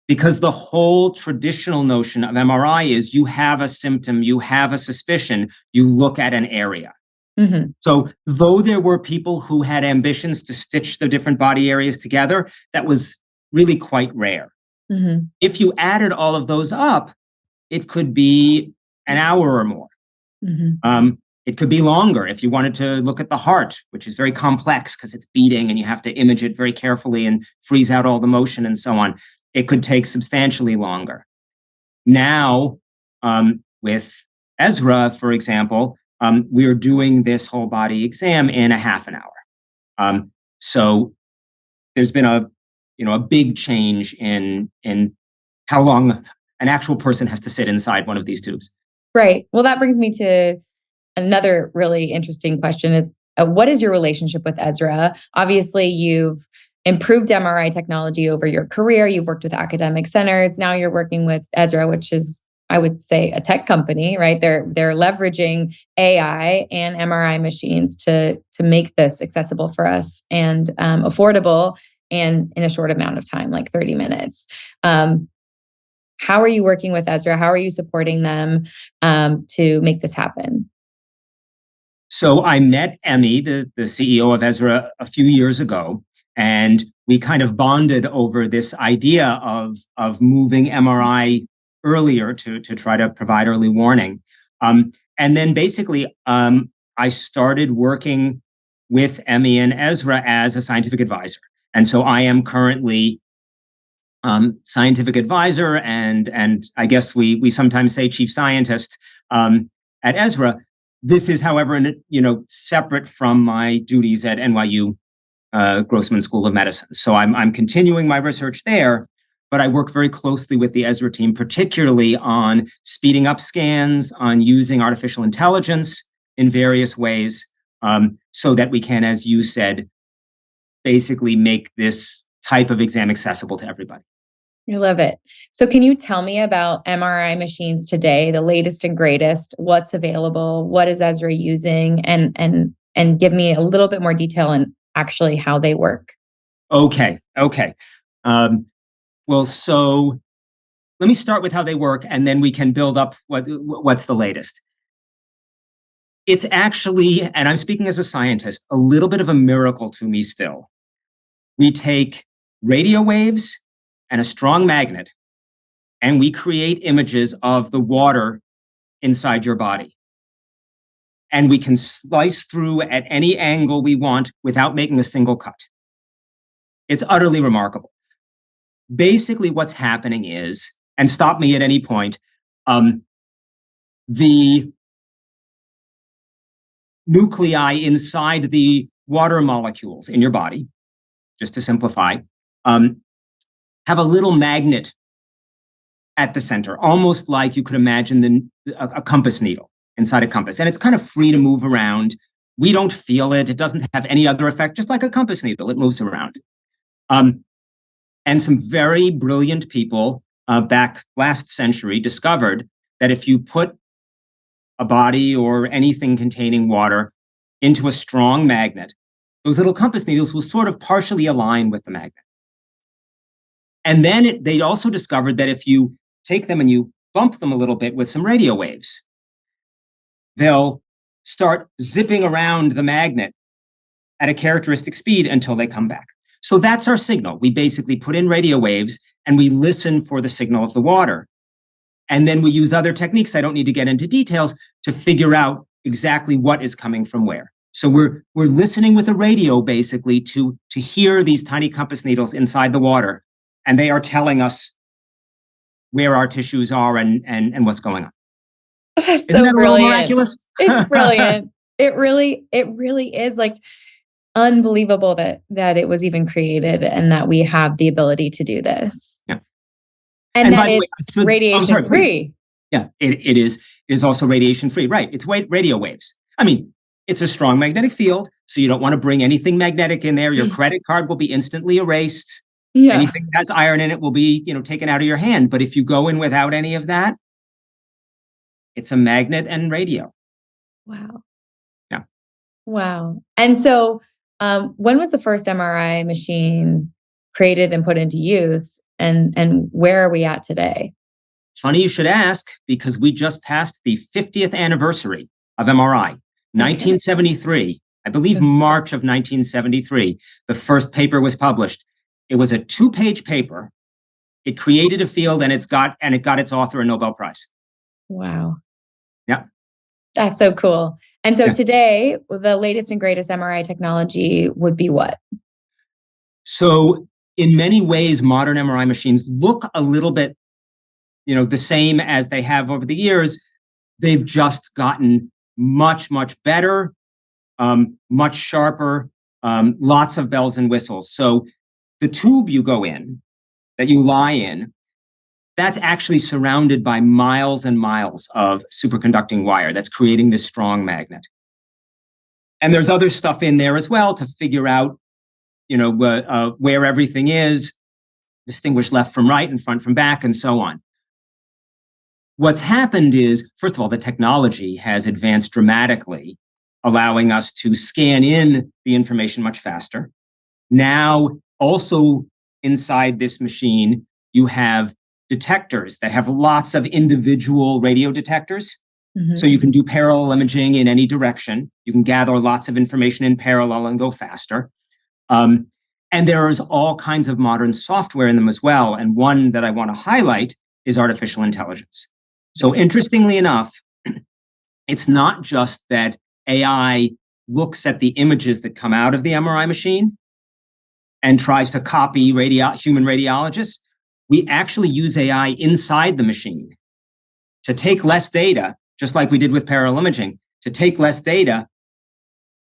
because the whole traditional notion of MRI is you have a symptom, you have a suspicion, you look at an area. Mm-hmm. So though there were people who had ambitions to stitch the different body areas together, that was really quite rare. Mm-hmm. If you added all of those up, it could be an hour or more. Mm-hmm. It could be longer if you wanted to look at the heart, which is very complex because it's beating and you have to image it very carefully and freeze out all the motion and so on. It could take substantially longer. Now, with Ezra, for example, we're doing this whole body exam in a half an hour. So there's been a big change in how long an actual person has to sit inside one of these tubes. Right. Well, that brings me to another really interesting question is, what is your relationship with Ezra? Obviously, you've improved MRI technology over your career. You've worked with academic centers. Now you're working with Ezra, which is, I would say, a tech company, right? They're leveraging AI and MRI machines to make this accessible for us and affordable and in a short amount of time, like 30 minutes. How are you working with Ezra? How are you supporting them to make this happen? So I met Emi, the CEO of Ezra, a few years ago, and we kind of bonded over this idea of moving MRI earlier to try to provide early warning. And then basically, I started working with Emi and Ezra as a scientific advisor. And so I am currently scientific advisor, and I guess we sometimes say chief scientist at Ezra. This is, however, separate from my duties at NYU Grossman School of Medicine. So I'm continuing my research there, but I work very closely with the Ezra team, particularly on speeding up scans, on using artificial intelligence in various ways, so that we can, as you said, basically make this type of exam accessible to everybody. I love it. So can you tell me about MRI machines today, the latest and greatest, what's available, what is Ezra using, and give me a little bit more detail on actually how they work? Okay. Well, so let me start with how they work, and then we can build up what's the latest. It's actually, and I'm speaking as a scientist, a little bit of a miracle to me still. We take radio waves and a strong magnet, and we create images of the water inside your body. And we can slice through at any angle we want without making a single cut. It's utterly remarkable. Basically, what's happening is, and stop me at any point, the nuclei inside the water molecules in your body, just to simplify, have a little magnet at the center, almost like you could imagine a compass needle inside a compass. And it's kind of free to move around. We don't feel it. It doesn't have any other effect, just like a compass needle. It moves around. And some very brilliant people back last century discovered that if you put a body or anything containing water into a strong magnet, those little compass needles will sort of partially align with the magnet. And then they also discovered that if you take them and you bump them a little bit with some radio waves, they'll start zipping around the magnet at a characteristic speed until they come back. So that's our signal. We basically put in radio waves and we listen for the signal of the water. And then we use other techniques, I don't need to get into details, to figure out exactly what is coming from where. So we're listening with a radio basically to hear these tiny compass needles inside the water, and they are telling us where our tissues are and what's going on. That's Isn't so that a little brilliant. miraculous? It's brilliant. It really is like unbelievable that it was even created and that we have the ability to do this. Yeah. And that by the way, it's radiation free. Yeah, it is also radiation free. Right. It's radio waves. I mean, it's a strong magnetic field, so you don't want to bring anything magnetic in there. Your credit card will be instantly erased. Yeah. Anything that has iron in it will be, taken out of your hand. But if you go in without any of that, it's a magnet and radio. Wow. Yeah. Wow. And so when was the first MRI machine created and put into use? And where are we at today? Funny you should ask, because we just passed the 50th anniversary of MRI. 1973, I believe March of 1973, the first paper was published. It was a 2-page paper. It created a field and it got its author a Nobel Prize. Wow. Yeah. That's so cool. And so today, the latest and greatest MRI technology would be what? So in many ways, modern MRI machines look a little bit, the same as they have over the years. They've just gotten much, much better, much sharper, lots of bells and whistles. So the tube you go in, that you lie in, that's actually surrounded by miles and miles of superconducting wire that's creating this strong magnet. And there's other stuff in there as well to figure out, where everything is, distinguish left from right and front from back, and so on. What's happened is, first of all, the technology has advanced dramatically, allowing us to scan in the information much faster. Now, also inside this machine, you have detectors that have lots of individual radio detectors. Mm-hmm. So you can do parallel imaging in any direction. You can gather lots of information in parallel and go faster. And there's all kinds of modern software in them as well. And one that I want to highlight is artificial intelligence. So interestingly enough, it's not just that AI looks at the images that come out of the MRI machine and tries to copy human radiologists. We actually use AI inside the machine to take less data, just like we did with parallel imaging, to take less data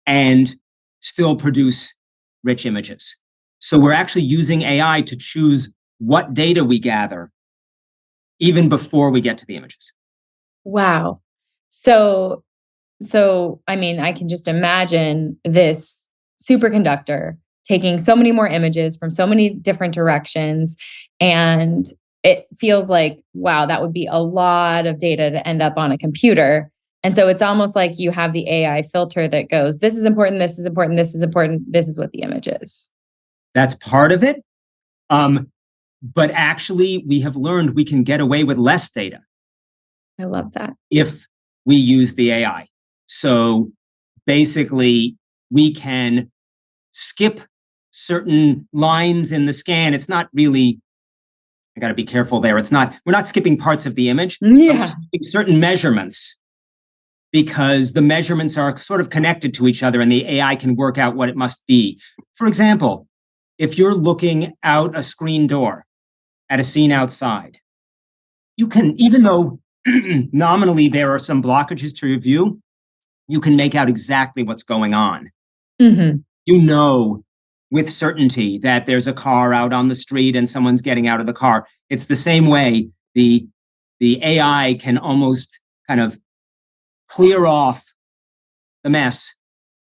and still produce rich images. So we're actually using AI to choose what data we gather even before we get to the images. Wow. So I mean, I can just imagine this superconductor taking so many more images from so many different directions. And it feels like, wow, that would be a lot of data to end up on a computer. And so it's almost like you have the AI filter that goes, this is important, this is important, this is important, this is what the image is. That's part of it. But actually, we have learned we can get away with less data. I love that. If we use the AI. So basically, we can skip certain lines in the scan. It's not really, I got to be careful there. We're not skipping parts of the image. Yeah. We're skipping certain measurements because the measurements are sort of connected to each other and the AI can work out what it must be. For example, if you're looking out a screen door at a scene outside, you can, even though nominally there are some blockages to your view, you can make out exactly what's going on. Mm-hmm. You know with certainty that there's a car out on the street and someone's getting out of the car. It's the same way the AI can almost kind of clear off the mess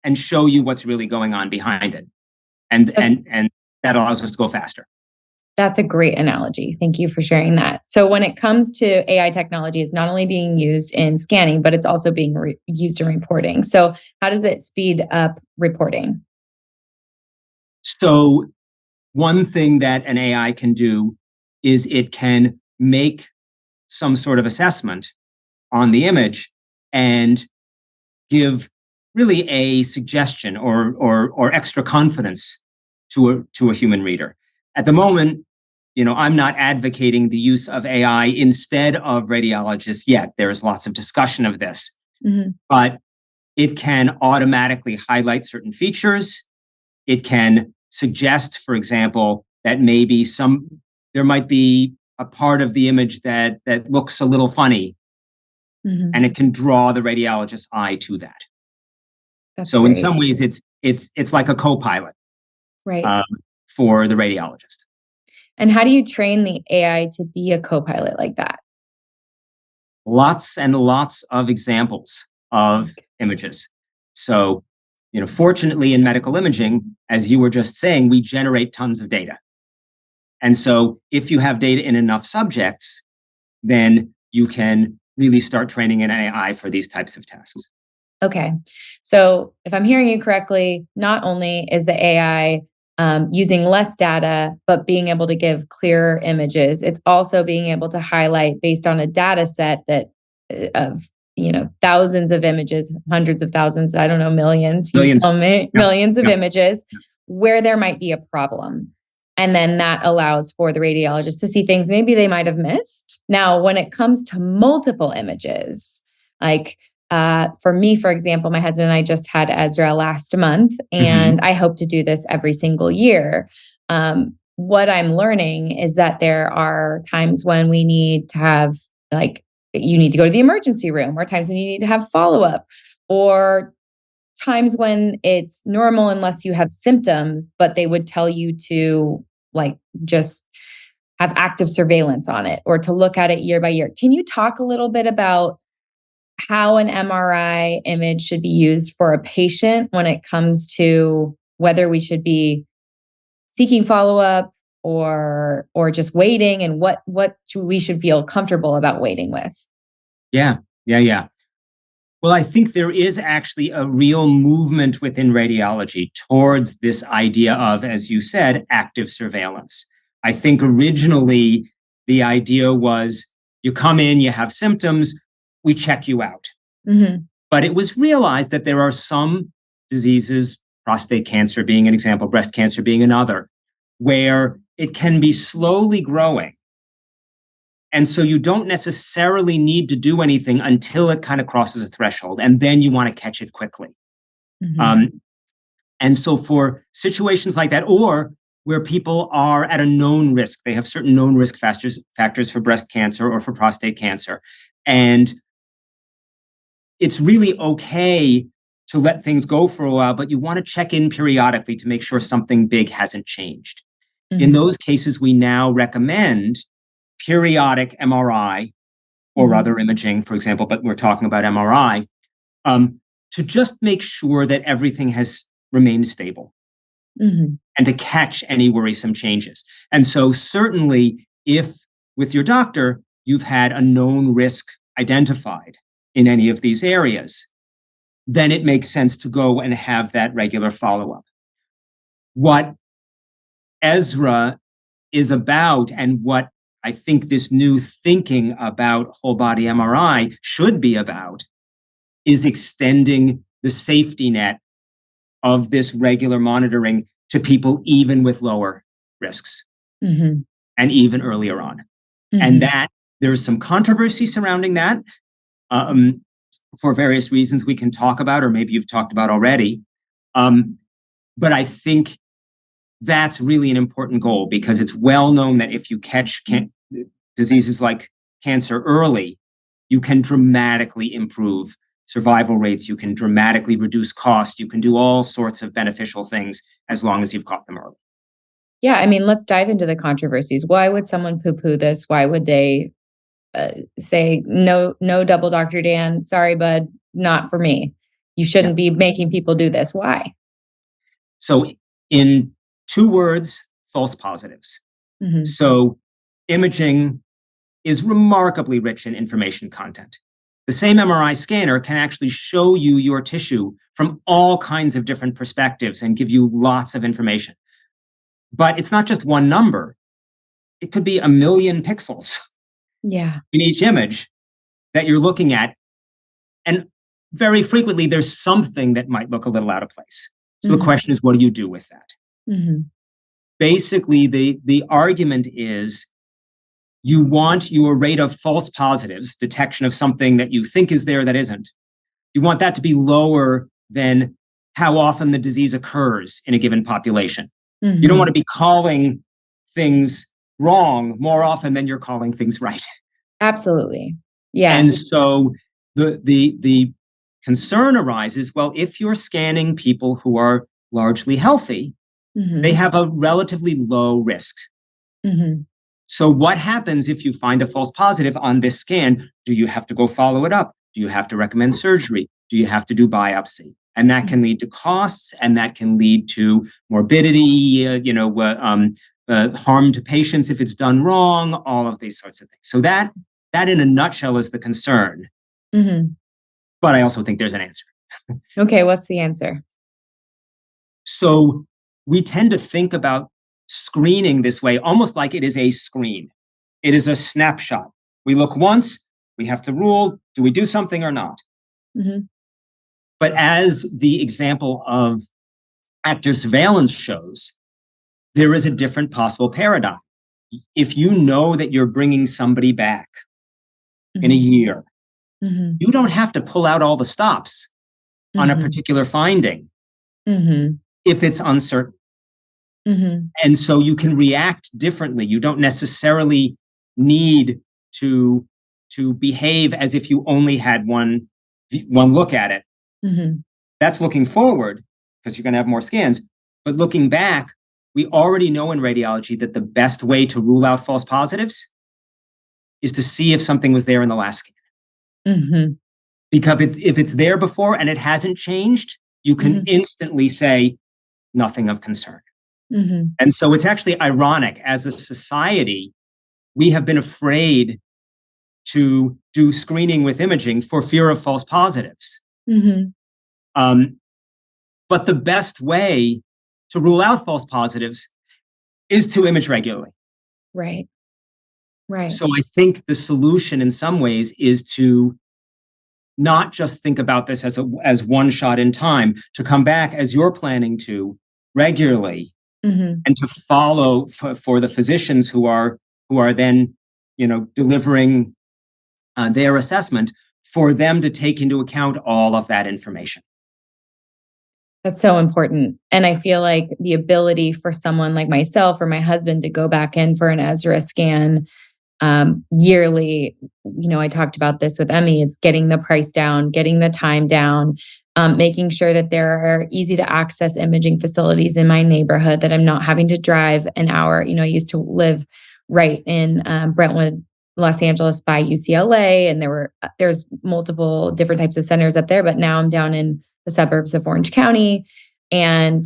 and show you what's really going on behind it. And that allows us to go faster. That's a great analogy. Thank you for sharing that. So when it comes to AI technology, it's not only being used in scanning, but it's also being used in reporting. So how does it speed up reporting? So one thing that an AI can do is it can make some sort of assessment on the image and give really a suggestion or extra confidence to a human reader. At the moment, I'm not advocating the use of AI instead of radiologists yet. There's lots of discussion of this, but it can automatically highlight certain features. It can suggest, for example, that maybe there might be a part of the image that looks a little funny, and it can draw the radiologist's eye to that. That's so great. In some ways, it's like a co-pilot, right? For the radiologist. And how do you train the AI to be a co-pilot like that? Lots and lots of examples of images. So, fortunately in medical imaging, as you were just saying, we generate tons of data. And so if you have data in enough subjects, then you can really start training an AI for these types of tasks. Okay. So if I'm hearing you correctly, not only is the AI using less data, but being able to give clearer images, it's also being able to highlight based on a data set that of thousands of images, hundreds of thousands, I don't know, millions, you tell me, millions of images where there might be a problem. And then that allows for the radiologist to see things maybe they might have missed. Now, when it comes to multiple images, like for me, for example, my husband and I just had Ezra last month, and I hope to do this every single year. What I'm learning is that there are times when we need to have, you need to go to the emergency room, or times when you need to have follow-up, or times when it's normal unless you have symptoms, but they would tell you to just have active surveillance on it or to look at it year by year. Can you talk a little bit about how an MRI image should be used for a patient when it comes to whether we should be seeking follow-up or just waiting, and what we should feel comfortable about waiting with? Yeah. Well, I think there is actually a real movement within radiology towards this idea of, as you said, active surveillance. I think originally the idea was you come in, you have symptoms, we check you out. But it was realized that there are some diseases, prostate cancer being an example, breast cancer being another, where it can be slowly growing. And so you don't necessarily need to do anything until it kind of crosses a threshold, and then you want to catch it quickly. And so for situations like that, or where people are at a known risk, they have certain known risk factors for breast cancer or for prostate cancer, and it's really okay to let things go for a while, but you want to check in periodically to make sure something big hasn't changed. In those cases, we now recommend periodic MRI or other imaging, for example, but we're talking about MRI, to just make sure that everything has remained stable and to catch any worrisome changes. And so certainly if with your doctor, you've had a known risk identified in any of these areas, then it makes sense to go and have that regular follow-up. What Ezra is about, and what I think this new thinking about whole body MRI should be about, is extending the safety net of this regular monitoring to people even with lower risks and even earlier on. And that there's some controversy surrounding that for various reasons we can talk about, or maybe you've talked about already. But I think that's really an important goal, because it's well known that if you catch diseases like cancer early, you can dramatically improve survival rates, you can dramatically reduce cost, you can do all sorts of beneficial things as long as you've caught them early. Yeah, I mean, let's dive into the controversies. Why would someone poo-poo this? Why would they say, no, double Dr. Dan, sorry, bud, not for me. You shouldn't be making people do this. Why? So in 2 words, false positives. Mhm. So imaging is remarkably rich in information content. The same MRI scanner can actually show you your tissue from all kinds of different perspectives and give you lots of information. But it's not just one number. It could be a million pixels Yeah. in each image that you're looking at. And very frequently, there's something that might look a little out of place. So the question is, what do you do with that? Mhm. Basically, the argument is you want your rate of false positives, detection of something that you think is there that isn't. You want that to be lower than how often the disease occurs in a given population. You don't want to be calling things wrong more often than you're calling things right. Absolutely. Yeah. And so the concern arises, well, if you're scanning people who are largely healthy, they have a relatively low risk. Mhm. So what happens if you find a false positive on this scan? Do you have to go follow it up? Do you have to recommend surgery? Do you have to do biopsy? And that can lead to costs, and that can lead to morbidity, harm to patients if it's done wrong, all of these sorts of things. So that in a nutshell is the concern. Mhm. But I also think there's an answer. Okay, what's the answer? So we tend to think about screening this way, almost like it is a screen. It is a snapshot. We look once, we have to rule, do we do something or not? Mhm. But as the example of active surveillance shows, there is a different possible paradigm. If you know that you're bringing somebody back in a year, Mhm. you don't have to pull out all the stops on a Mhm. particular finding Mhm. if it's uncertain. Mhm. And so you can react differently. You don't necessarily need to behave as if you only had one look at it. Mhm. That's looking forward because you're going to have more scans. But looking back, we already know in radiology that the best way to rule out false positives is to see if something was there in the last scan. Mhm. Because if it's there before and it hasn't changed, you can Mhm. instantly say nothing of concern. Mhm. And so it's actually ironic. As a society, we have been afraid to do screening with imaging for fear of false positives. Mhm. Um, but the best way to rule out false positives is to image regularly. Right. Right. So I think the solution in some ways is to not just think about this as one shot in time, to come back as you're planning to regularly, Mhm. and to follow for the physicians who are then delivering their assessment, for them to take into account all of that information. That's so important. And I feel like the ability for someone like myself or my husband to go back in for an Ezra scan yearly, I talked about this with Emi, it's getting the price down, getting the time down, making sure that there are easy to access imaging facilities in my neighborhood, that I'm not having to drive an hour. I used to live right in Brentwood, Los Angeles by UCLA, and there's multiple different types of centers up there, but now I'm down in the suburbs of Orange County, and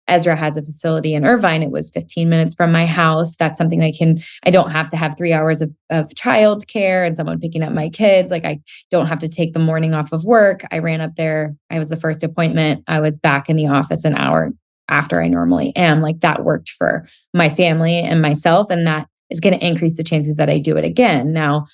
Ezra has a facility in Irvine. It was 15 minutes from my house. That's something I don't have to have 3 hours of childcare and someone picking up my kids. Like, I don't have to take the morning off of work. I ran up there. I was the first appointment. I was back in the office an hour after I normally am. Like, that worked for my family and myself. And that is going to increase the chances that I do it again. Now,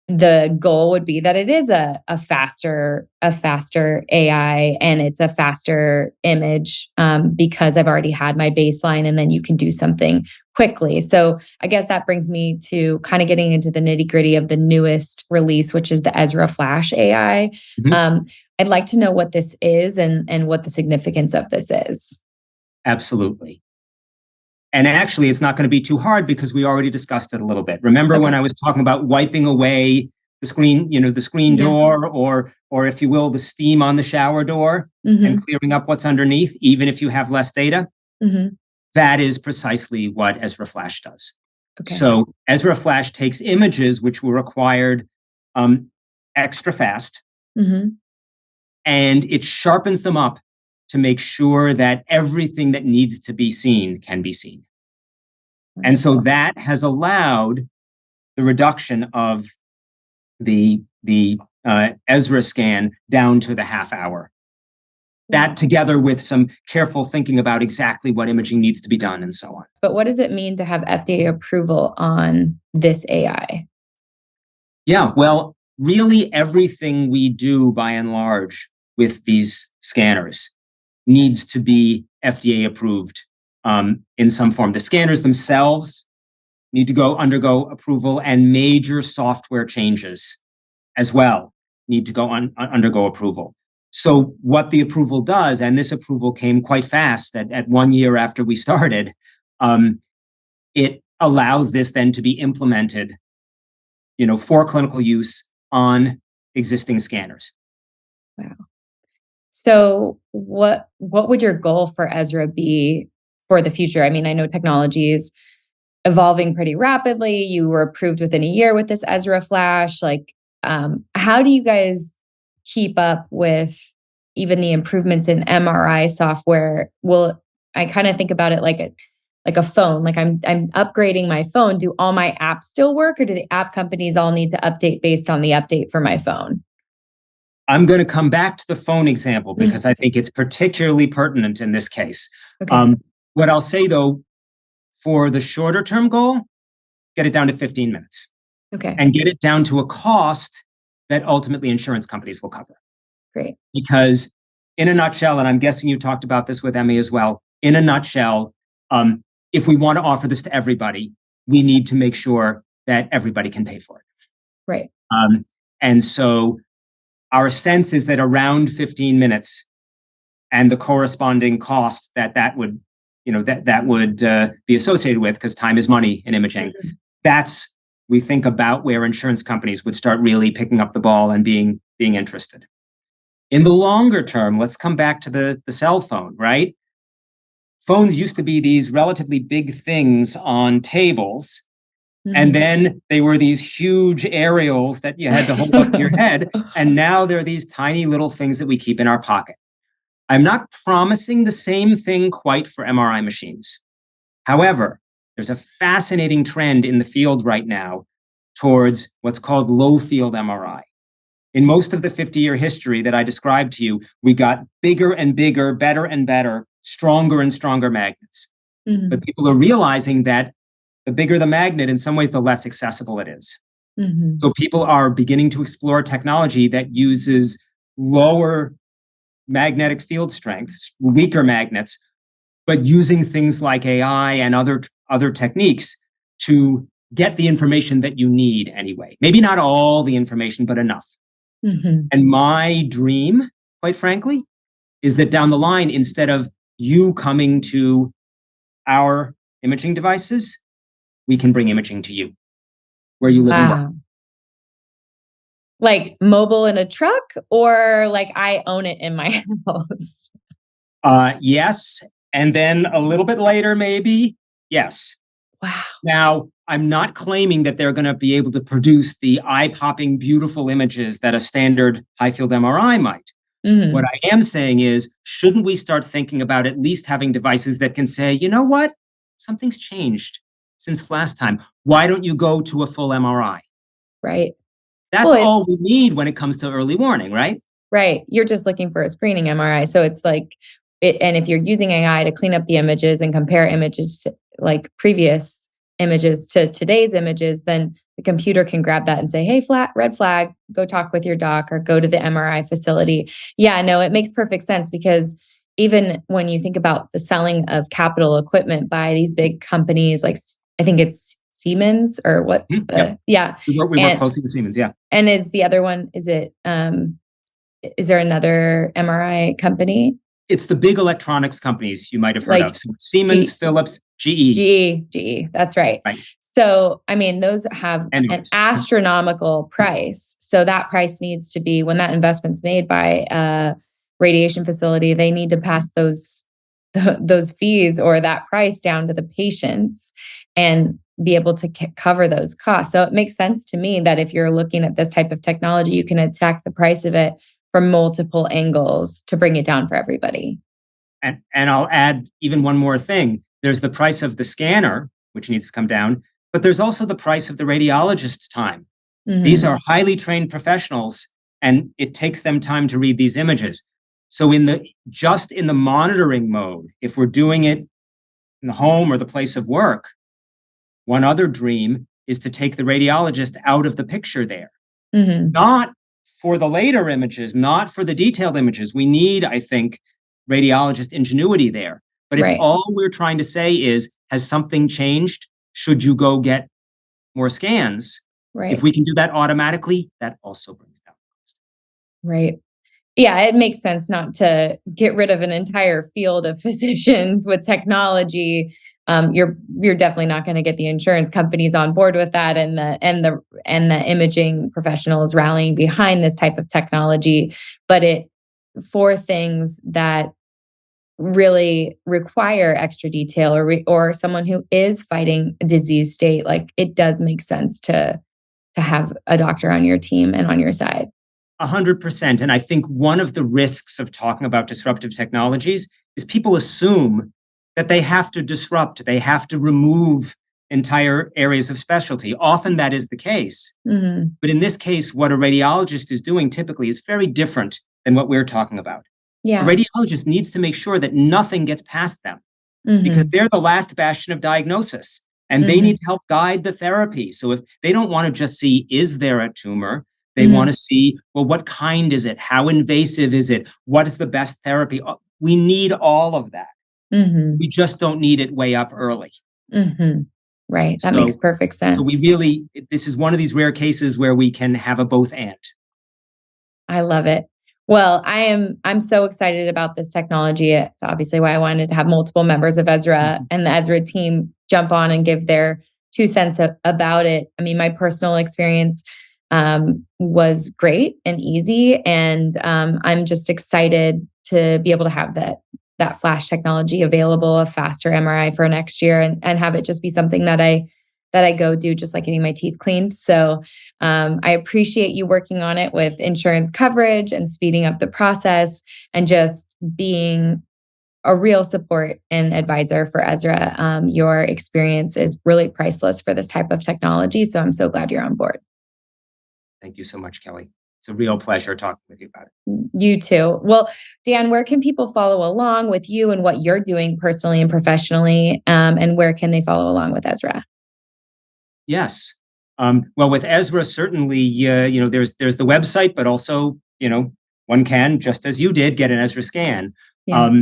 the goal would be that it is a faster AI, and it's a faster image, because I've already had my baseline, and then you can do something quickly. So I guess that brings me to kind of getting into the nitty gritty of the newest release, which is the Ezra Flash AI. Mhm. I'd like to know what this is and what the significance of this is. Absolutely. And actually, it's not going to be too hard because we already discussed it a little bit. Remember when Okay. I was talking about wiping away the screen, the screen Yeah. door, or if you will, the steam on the shower door, and Mhm. clearing up what's underneath, even if you have less data? Mhm. That is precisely what Ezra Flash does. Okay. So Ezra Flash takes images which were required extra fast, Mhm. and it sharpens them up to make sure that everything that needs to be seen can be seen. And so that has allowed the reduction of the Ezra scan down to the half hour. That together with some careful thinking about exactly what imaging needs to be done and so on. But what does it mean to have FDA approval on this AI? Yeah, well, really everything we do by and large with these scanners needs to be FDA approved in some form. The scanners themselves need to undergo approval, and major software changes as well need to undergo approval. So what the approval does, and this approval came quite fast at 1 year after we started, it allows this then to be implemented, for clinical use on existing scanners. Wow. So what would your goal for Ezra be for the future? I mean, I know technology is evolving pretty rapidly. You were approved within a year with this Ezra Flash. How do you guys keep up with even the improvements in MRI software? I kind of think about it like a phone. Like I'm upgrading my phone. Do all my apps still work, or do the app companies all need to update based on the update for my phone? I'm going to come back to the phone example because I think it's particularly pertinent in this case. Okay. What I'll say though, for the shorter term goal, get it down to 15 minutes. Okay. And get it down to a cost that ultimately insurance companies will cover. Great. Because in a nutshell, and I'm guessing you talked about this with Emi as well, in a nutshell, if we want to offer this to everybody, we need to make sure that everybody can pay for it. Right. And so our sense is that around 15 minutes and the corresponding cost that would be associated with, because time is money in imaging, that's, we think, about where insurance companies would start really picking up the ball and being interested. In the longer term, let's come back to the cell phone, right? Phones used to be these relatively big things on tables, and then they were these huge aerials that you had to hold up to your head, and now they're these tiny little things that we keep in our pocket. I'm not promising the same thing quite for MRI machines. However, there's a fascinating trend in the field right now towards what's called low field MRI. In most of the 50-year history that I described to you, we got bigger and bigger, better and better, stronger and stronger magnets. But people are realizing that the bigger the magnet, in some ways, the less accessible it is. So people are beginning to explore technology that uses lower magnetic field strengths, weaker magnets, but using things like AI and other techniques to get the information that you need anyway. Maybe not all the information, but enough. And my dream, quite frankly, is that down the line, instead of you coming to our imaging devices, we can bring imaging to you where you live and work. Like mobile in a truck, or like I own it in my house? Yes. And then a little bit later, maybe, yes. Wow. Now, I'm not claiming that they're going to be able to produce the eye-popping, beautiful images that a standard high-field MRI might. What I am saying is, shouldn't we start thinking about at least having devices that can say, you know what? Something's changed since last time. Why don't you go to a full MRI? Right. That's all we need when it comes to early warning, right? Right. You're just looking for a screening MRI. So it's like, and if you're using AI to clean up the images and compare images to, like previous images to today's images, then the computer can grab that and say, hey, red flag, go talk with your doc or go to the MRI facility. Yeah, no, it makes perfect sense, because even when you think about the selling of capital equipment by these big companies, like I think it's Siemens, or what's yeah. We work closely with Siemens, yeah. And is the other one, is there another MRI company? It's the big electronics companies you might have heard of. So Siemens, Philips, GE. GE, that's right. Right. So, I mean, those have an astronomical price. So that price needs to be, when that investment's made by a radiation facility, they need to pass those fees or that price down to the patients and be able to cover those costs. So it makes sense to me that if you're looking at this type of technology, you can attack the price of it from multiple angles to bring it down for everybody. And I'll add even one more thing. There's the price of the scanner, which needs to come down. But there's also the price of the radiologist's time. Mhm. These are highly trained professionals, and it takes them time to read these images. So in the monitoring mode, if we're doing it in the home or the place of work, one other dream is to take the radiologist out of the picture there. Mhm. Not for the later images, not for the detailed images. We need, I think, radiologist ingenuity there. But if Right. all we're trying to say is, has something changed? Should you go get more scans? Right. If we can do that automatically, that also brings down cost. Right. Yeah, it makes sense not to get rid of an entire field of physicians with technology. You're definitely not going to get the insurance companies on board with that, and the imaging professionals rallying behind this type of technology. But for things that really require extra detail, or someone who is fighting a disease state, like, it does make sense to have a doctor on your team and on your side. 100%. And I think one of the risks of talking about disruptive technologies is people assume that they have to disrupt, they have to remove entire areas of specialty. Often that is the case. Mhm. But in this case, what a radiologist is doing typically is very different than what we're talking about. A Yeah. radiologist needs to make sure that nothing gets past them, because Mhm. they're the last bastion of diagnosis, and they Mhm. need to help guide the therapy. So if they don't want to just see, is there a tumor? They Mhm. want to see, well, what kind is it? How invasive is it? What is the best therapy? We need all of that. Mhm. We just don't need it way up early. Mhm. Right. That makes So, perfect sense. this is one of these rare cases where we can have a both and. I love it. Well, I'm so excited about this technology. It's obviously why I wanted to have multiple members of Ezra and the Ezra team jump on and give their 2 cents about it. I mean, my personal experience was great and easy, and I'm just excited to be able to have that flash technology available, a faster MRI for next year, and have it just be something that I go do, just like getting my teeth cleaned. So I appreciate you working on it with insurance coverage and speeding up the process, and just being a real support and advisor for Ezra. Your experience is really priceless for this type of technology. So I'm so glad you're on board. Thank you so much, Kelly. It's a real pleasure talking with you about it. You too. Well, Dan, where can people follow along with you and what you're doing personally and professionally? And where can they follow along with Ezra? Yes. Well, with Ezra, certainly, there's the website, but also, one can, just as you did, get an Ezra scan. Yeah.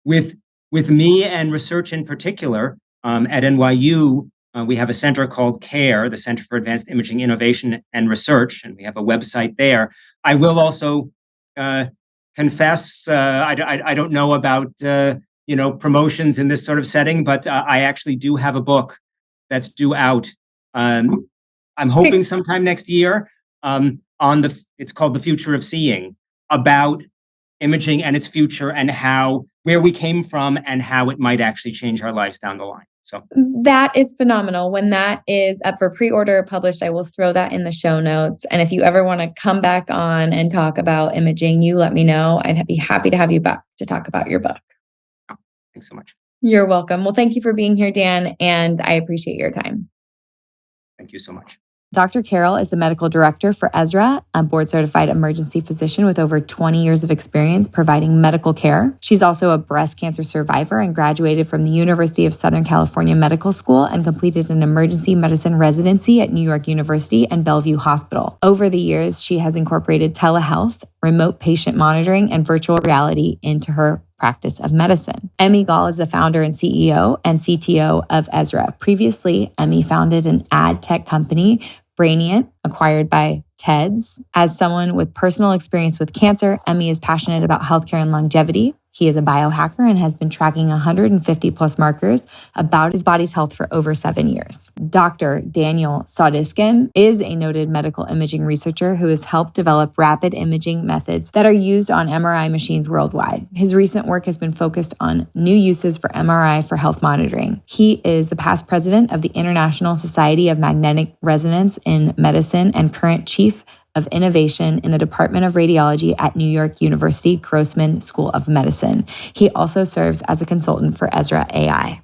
With me and research in particular, at NYU, we have a center called CARE, the Center for Advanced Imaging Innovation and Research, and we have a website there. I will also confess, I don't know about promotions in this sort of setting, but I actually do have a book that's due out. I'm hoping sometime next year. It's called The Future of Seeing, about imaging and its future, and where we came from and how it might actually change our lives down the line. So that is phenomenal. When that is up for pre-order or published, I will throw that in the show notes. And if you ever want to come back on and talk about imaging, you let me know. I'd be happy to have you back to talk about your book. Oh, thanks so much. You're welcome. Well, thank you for being here, Dan, and I appreciate your time. Thank you so much. Dr. Carol is the medical director for Ezra, a board-certified emergency physician with over 20 years of experience providing medical care. She's also a breast cancer survivor and graduated from the University of Southern California Medical School and completed an emergency medicine residency at New York University and Bellevue Hospital. Over the years, she has incorporated telehealth, remote patient monitoring, and virtual reality into her practice of medicine. Emi Gal is the founder and CEO and CTO of Ezra. Previously, Emi founded an ad tech company, Brainient, acquired by TEDS. As someone with personal experience with cancer, Emi is passionate about healthcare and longevity. He is a biohacker and has been tracking 150 plus markers about his body's health for over 7 years. Dr. Daniel Sodickson is a noted medical imaging researcher who has helped develop rapid imaging methods that are used on MRI machines worldwide. His recent work has been focused on new uses for MRI for health monitoring. He is the past president of the International Society of Magnetic Resonance in Medicine and current chief of Innovation in the Department of Radiology at New York University Grossman School of Medicine. He also serves as a consultant for Ezra AI.